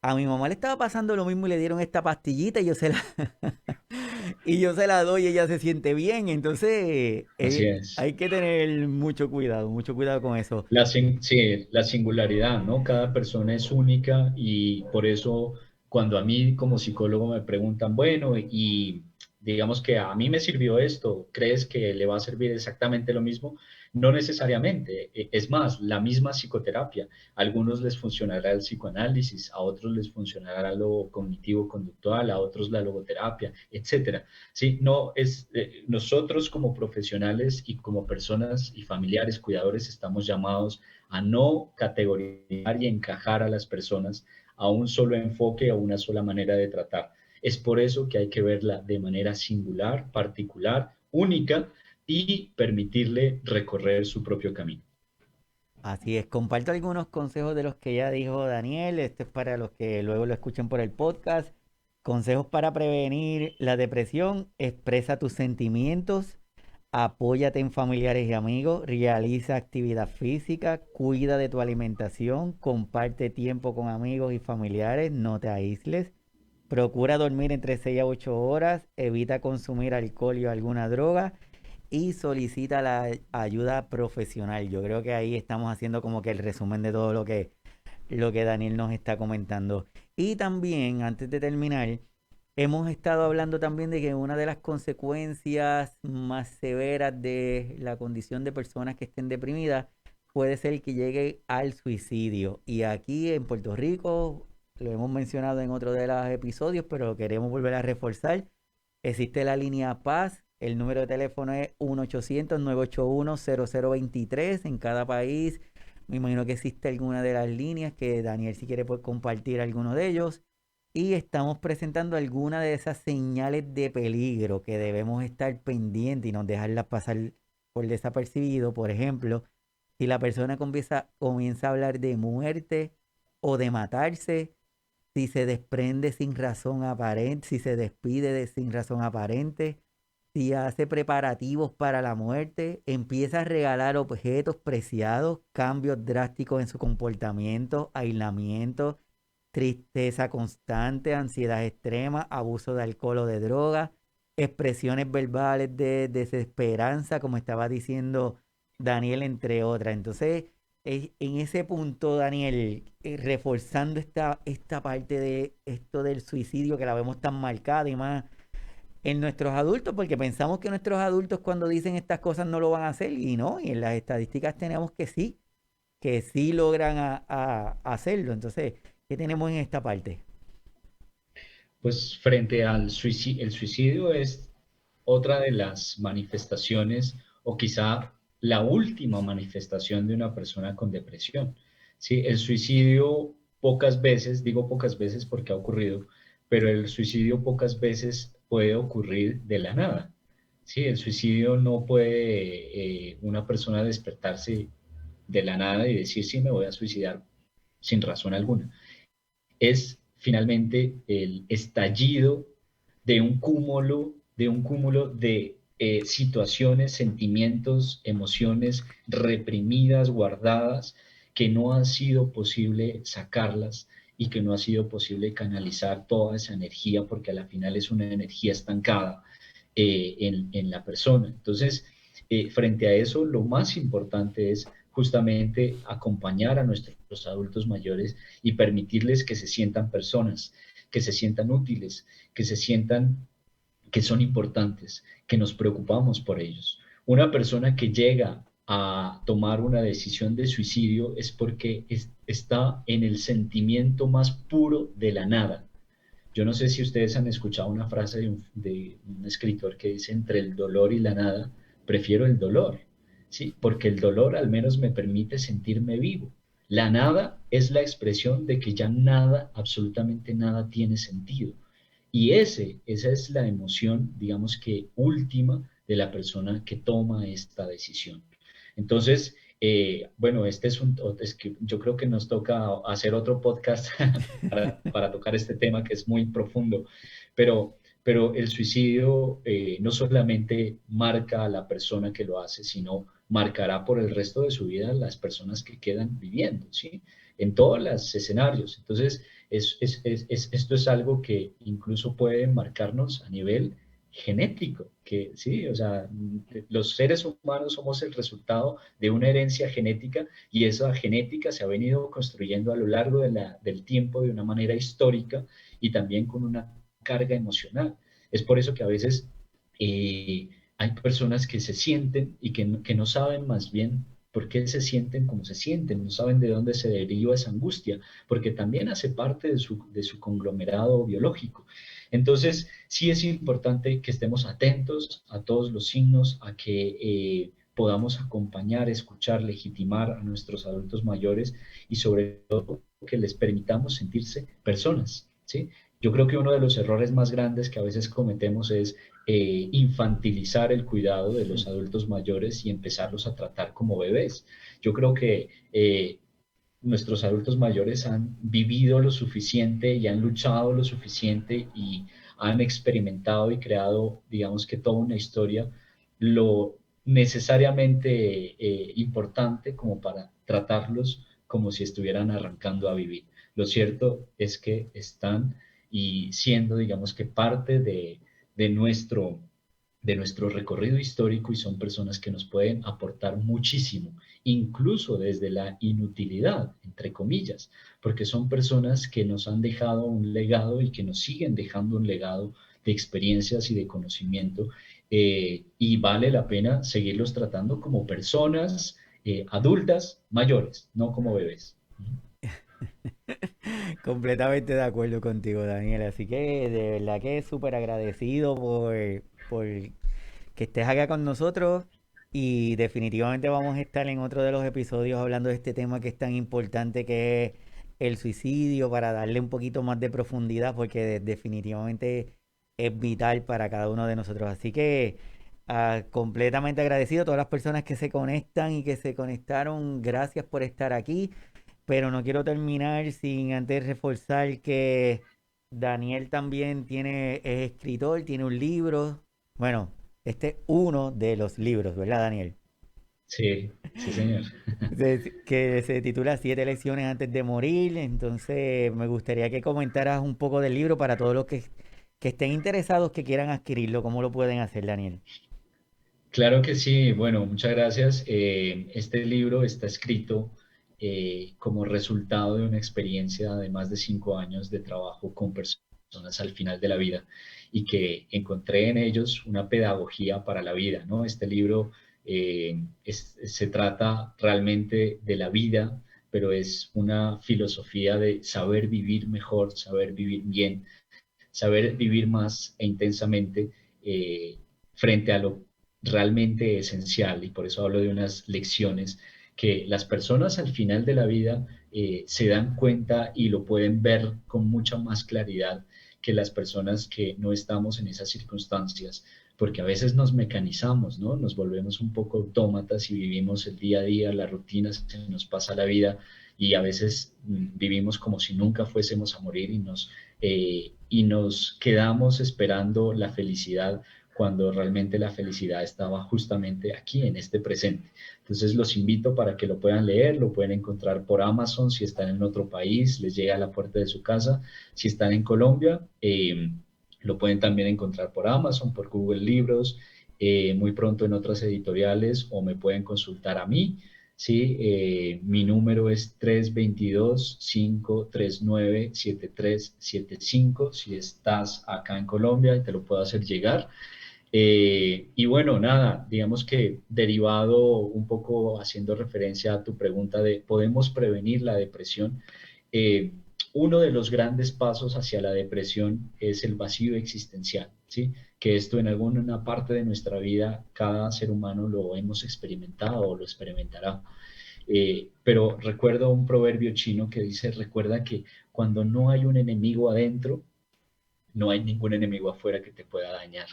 a mi mamá le estaba pasando lo mismo y le dieron esta pastillita y y yo se la doy y ella se siente bien. Entonces Así es. hay que tener mucho cuidado con eso. Sí, la singularidad, ¿no? Cada persona es única y por eso cuando a mí como psicólogo me preguntan, bueno, y digamos que a mí me sirvió esto, ¿crees que le va a servir exactamente lo mismo? No necesariamente. Es más, la misma psicoterapia. A algunos les funcionará el psicoanálisis, a otros les funcionará lo cognitivo-conductual, a otros la logoterapia, etcétera. Sí, no es nosotros como profesionales y como personas y familiares, cuidadores, estamos llamados a no categorizar y encajar a las personas a un solo enfoque o una sola manera de tratar. Es por eso que hay que verla de manera singular, particular, única, y permitirle recorrer su propio camino. Así es, comparto algunos consejos de los que ya dijo Daniel. Esto es para los que luego lo escuchen por el podcast. Consejos para prevenir la depresión: expresa tus sentimientos, apóyate en familiares y amigos, realiza actividad física, cuida de tu alimentación, comparte tiempo con amigos y familiares, no te aísles, procura dormir entre 6 a 8 horas, evita consumir alcohol y alguna droga y solicita la ayuda profesional. Yo creo que ahí estamos haciendo como que el resumen de todo lo que Daniel nos está comentando. Y también, antes de terminar, hemos estado hablando también de que una de las consecuencias más severas de la condición de personas que estén deprimidas puede ser que llegue al suicidio. Y aquí en Puerto Rico, lo hemos mencionado en otro de los episodios, pero lo queremos volver a reforzar. Existe la línea Paz. El número de teléfono es 1-800-981-0023 en cada país. Me imagino que existe alguna de las líneas que Daniel, si quiere, puede compartir alguno de ellos. Y estamos presentando algunas de esas señales de peligro que debemos estar pendientes y no dejarlas pasar por desapercibido. Por ejemplo, si la persona comienza a hablar de muerte o de matarse, si se desprende sin razón aparente, si se despide sin razón aparente, si hace preparativos para la muerte, empieza a regalar objetos preciados, cambios drásticos en su comportamiento, aislamiento, tristeza constante, ansiedad extrema, abuso de alcohol o de droga, expresiones verbales de desesperanza, como estaba diciendo Daniel, entre otras. Entonces, en ese punto, Daniel, reforzando esta parte de esto del suicidio que la vemos tan marcada y más en nuestros adultos, porque pensamos que nuestros adultos cuando dicen estas cosas no lo van a hacer y no, y en las estadísticas tenemos que sí logran hacerlo. Entonces, ¿qué tenemos en esta parte? Pues frente al suicidio, el suicidio es otra de las manifestaciones o quizá la última manifestación de una persona con depresión. ¿Sí? El suicidio pocas veces, digo pocas veces porque ha ocurrido, pero el suicidio pocas veces puede ocurrir de la nada. ¿Sí? El suicidio no puede una persona despertarse de la nada y decir, sí, me voy a suicidar sin razón alguna. Es finalmente el estallido de situaciones, sentimientos, emociones reprimidas, guardadas, que no ha sido posible sacarlas y que no ha sido posible canalizar toda esa energía, porque a la final es una energía estancada en la persona. Entonces, frente a eso, lo más importante es justamente acompañar a nuestros adultos mayores y permitirles que se sientan personas, que se sientan útiles, que se sientan que son importantes, que nos preocupamos por ellos. Una persona que llega a tomar una decisión de suicidio es porque está en el sentimiento más puro de la nada. Yo no sé si ustedes han escuchado una frase de un escritor que dice, entre el dolor y la nada, prefiero el dolor, ¿sí? Porque el dolor al menos me permite sentirme vivo. La nada es la expresión de que ya nada, absolutamente nada tiene sentido. Y esa es la emoción, digamos que última de la persona que toma esta decisión. Entonces, bueno, es que yo creo que nos toca hacer otro podcast para tocar este tema que es muy profundo, pero el suicidio no solamente marca a la persona que lo hace, sino marcará por el resto de su vida a las personas que quedan viviendo, ¿sí? En todos los escenarios. Entonces, esto es algo que incluso puede marcarnos a nivel genético, que sí, o sea, los seres humanos somos el resultado de una herencia genética y esa genética se ha venido construyendo a lo largo del tiempo de una manera histórica y también con una carga emocional. Es por eso que a veces hay personas que se sienten y que no saben más bien por qué se sienten como se sienten, no saben de dónde se deriva esa angustia, porque también hace parte de su conglomerado biológico. Entonces, sí es importante que estemos atentos a todos los signos, a que podamos acompañar, escuchar, legitimar a nuestros adultos mayores y sobre todo que les permitamos sentirse personas, ¿sí? Yo creo que uno de los errores más grandes que a veces cometemos es infantilizar el cuidado de los adultos mayores y empezarlos a tratar como bebés. Yo creo que nuestros adultos mayores han vivido lo suficiente y han luchado lo suficiente y han experimentado y creado, digamos que toda una historia, lo necesariamente importante como para tratarlos como si estuvieran arrancando a vivir. Lo cierto es que están y siendo, digamos que parte de nuestro, de nuestro recorrido histórico y son personas que nos pueden aportar muchísimo, incluso desde la inutilidad, entre comillas, porque son personas que nos han dejado un legado y que nos siguen dejando un legado de experiencias y de conocimiento, y vale la pena seguirlos tratando como personas adultas mayores, no como bebés. Completamente de acuerdo contigo, Daniel. Así que de verdad que súper agradecido por que estés acá con nosotros y definitivamente vamos a estar en otro de los episodios hablando de este tema que es tan importante que es el suicidio para darle un poquito más de profundidad porque definitivamente es vital para cada uno de nosotros. Así que completamente agradecido a todas las personas que se conectan y que se conectaron. Gracias por estar aquí, pero no quiero terminar sin antes reforzar que Daniel también es escritor, tiene un libro. Bueno, este es uno de los libros, ¿verdad, Daniel? Sí, sí, señor. Que se titula Siete lecciones antes de morir. Entonces, me gustaría que comentaras un poco del libro para todos los que estén interesados, que quieran adquirirlo. ¿Cómo lo pueden hacer, Daniel? Claro que sí, bueno, muchas gracias. Este libro está escrito como resultado de una experiencia de más de 5 años de trabajo con personas al final de la vida y que encontré en ellos una pedagogía para la vida, ¿no? Este libro se trata realmente de la vida, pero es una filosofía de saber vivir mejor, saber vivir bien, saber vivir más e intensamente frente a lo realmente esencial. Y por eso hablo de unas lecciones que las personas al final de la vida se dan cuenta y lo pueden ver con mucha más claridad que las personas que no estamos en esas circunstancias, porque a veces nos mecanizamos, ¿no? Nos volvemos un poco autómatas y vivimos el día a día, la rutina, se nos pasa la vida y a veces vivimos como si nunca fuésemos a morir y nos quedamos esperando la felicidad cuando realmente la felicidad estaba justamente aquí en este presente. Entonces los invito para que lo puedan leer, lo pueden encontrar por Amazon si están en otro país, les llega a la puerta de su casa. Si están en Colombia, lo pueden también encontrar por Amazon, por Google Libros, muy pronto en otras editoriales o me pueden consultar a mí. Sí, mi número es 322-539-7375. Si estás acá en Colombia, te lo puedo hacer llegar. Y bueno, nada, digamos que derivado un poco haciendo referencia a tu pregunta de ¿podemos prevenir la depresión? Eh, Uno de los grandes pasos hacia la depresión es el vacío existencial, ¿sí? Que esto en alguna parte de nuestra vida, cada ser humano lo hemos experimentado o lo experimentará. Pero recuerdo un proverbio chino que dice, recuerda que cuando no hay un enemigo adentro, no hay ningún enemigo afuera que te pueda dañar.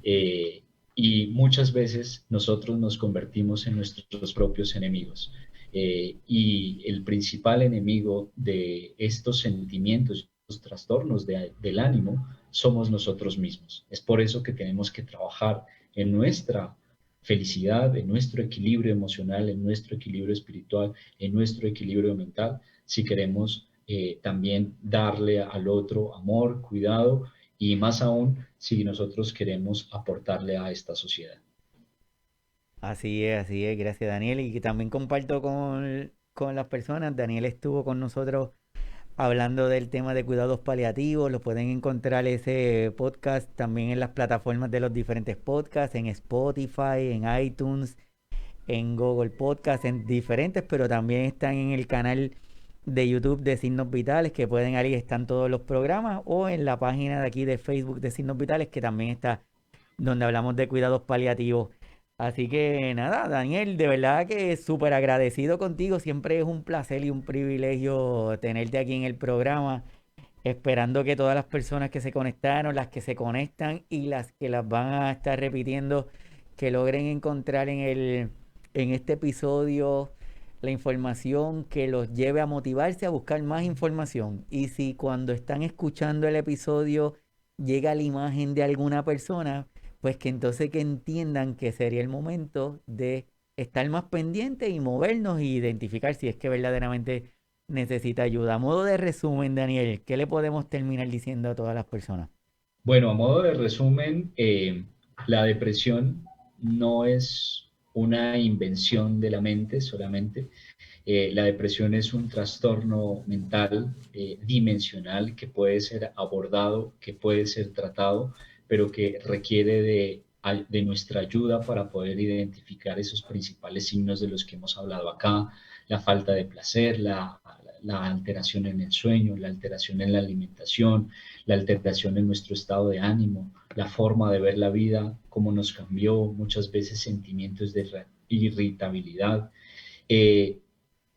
Eh, y muchas veces nosotros nos convertimos en nuestros propios enemigos. Y el principal enemigo de estos sentimientos, estos trastornos del ánimo, somos nosotros mismos. Es por eso que tenemos que trabajar en nuestra felicidad, en nuestro equilibrio emocional, en nuestro equilibrio espiritual, en nuestro equilibrio mental, si queremos también darle al otro amor, cuidado y más aún si nosotros queremos aportarle a esta sociedad. Así es, gracias Daniel. Y que también comparto con las personas. Daniel estuvo con nosotros hablando del tema de cuidados paliativos. Lo pueden encontrar ese podcast también en las plataformas de los diferentes podcasts, en Spotify, en iTunes, en Google Podcast, en diferentes, pero también están en el canal de YouTube de Signos Vitales, que pueden ahí están todos los programas, o en la página de aquí de Facebook de Signos Vitales, que también está donde hablamos de cuidados paliativos. Así que nada, Daniel, de verdad que súper agradecido contigo. Siempre es un placer y un privilegio tenerte aquí en el programa. esperando que todas las personas que se conectaron, las que se conectan y las que las van a estar repitiendo, que logren encontrar en este episodio la información que los lleve a motivarse a buscar más información. Y si cuando están escuchando el episodio llega la imagen de alguna persona, pues que entonces que entiendan que sería el momento de estar más pendiente y movernos e identificar si es que verdaderamente necesita ayuda. A modo de resumen, Daniel, ¿qué le podemos terminar diciendo a todas las personas? Bueno, a modo de resumen, la depresión no es una invención de la mente solamente. La depresión es un trastorno mental dimensional que puede ser abordado, que puede ser tratado, pero que requiere de nuestra ayuda para poder identificar esos principales signos de los que hemos hablado acá: la falta de placer, la alteración en el sueño, la alteración en la alimentación, la alteración en nuestro estado de ánimo, la forma de ver la vida, cómo nos cambió, muchas veces sentimientos de irritabilidad. Eh,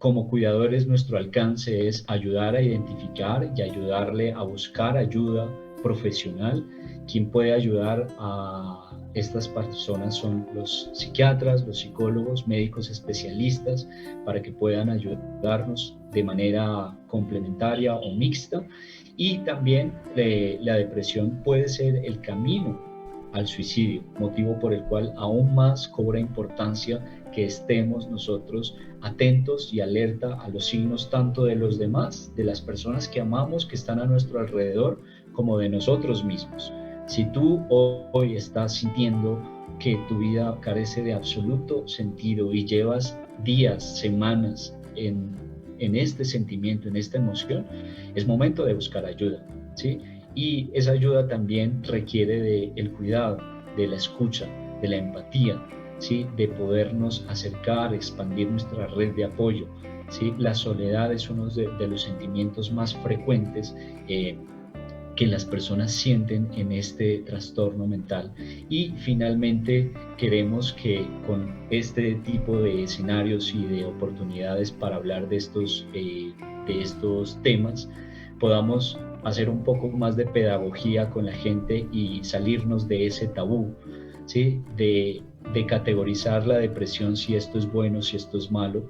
Como cuidadores, nuestro alcance es ayudar a identificar y ayudarle a buscar ayuda profesional. Quien puede ayudar a estas personas son los psiquiatras, los psicólogos, médicos especialistas, para que puedan ayudarnos de manera complementaria o mixta. Y también la depresión puede ser el camino al suicidio, motivo por el cual aún más cobra importancia que estemos nosotros atentos y alerta a los signos tanto de los demás, de las personas que amamos, que están a nuestro alrededor, como de nosotros mismos. Si tú hoy estás sintiendo que tu vida carece de absoluto sentido y llevas días, semanas en este sentimiento, en esta emoción, es momento de buscar ayuda, ¿sí? Y esa ayuda también requiere del cuidado, de la escucha, de la empatía, ¿sí? De podernos acercar, expandir nuestra red de apoyo, ¿sí? La soledad es uno de los sentimientos más frecuentes que las personas sienten en este trastorno mental. Y finalmente queremos que con este tipo de escenarios y de oportunidades para hablar de estos temas podamos hacer un poco más de pedagogía con la gente y salirnos de ese tabú, ¿sí? De categorizar la depresión, si esto es bueno, si esto es malo.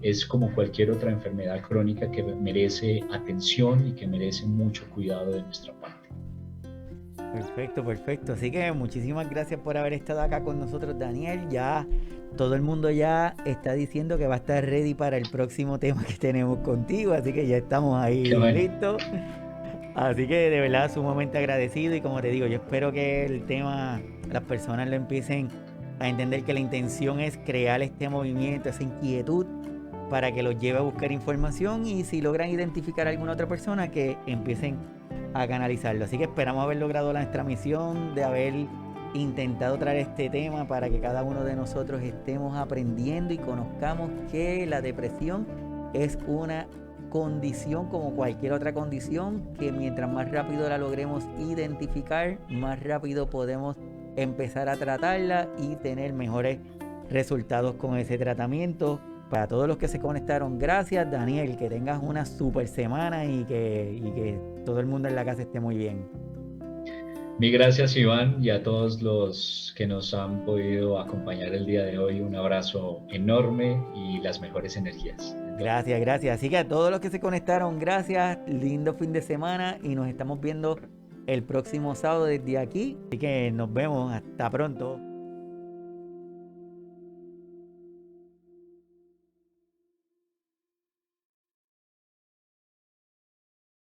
Es como cualquier otra enfermedad crónica que merece atención y que merece mucho cuidado de nuestra parte. Perfecto, perfecto. Así que muchísimas gracias por haber estado acá con nosotros, Daniel. Ya todo el mundo ya está diciendo que va a estar ready para el próximo tema que tenemos contigo, así que ya estamos ahí Bueno. listos. Así que de verdad sumamente agradecido y como te digo, yo espero que el tema las personas lo empiecen a entender, que la intención es crear este movimiento, esa inquietud para que los lleve a buscar información y si logran identificar a alguna otra persona que empiecen a canalizarlo. Así que esperamos haber logrado nuestra misión de haber intentado traer este tema para que cada uno de nosotros estemos aprendiendo y conozcamos que la depresión es una condición como cualquier otra condición, que mientras más rápido la logremos identificar, más rápido podemos empezar a tratarla y tener mejores resultados con ese tratamiento. Para todos los que se conectaron, gracias, Daniel, que tengas una super semana y que todo el mundo en la casa esté muy bien. Mil gracias, Iván, y a todos los que nos han podido acompañar el día de hoy. Un abrazo enorme y las mejores energías. Gracias, gracias. Así que a todos los que se conectaron, gracias. Lindo fin de semana y nos estamos viendo el próximo sábado desde aquí. Así que nos vemos. Hasta pronto.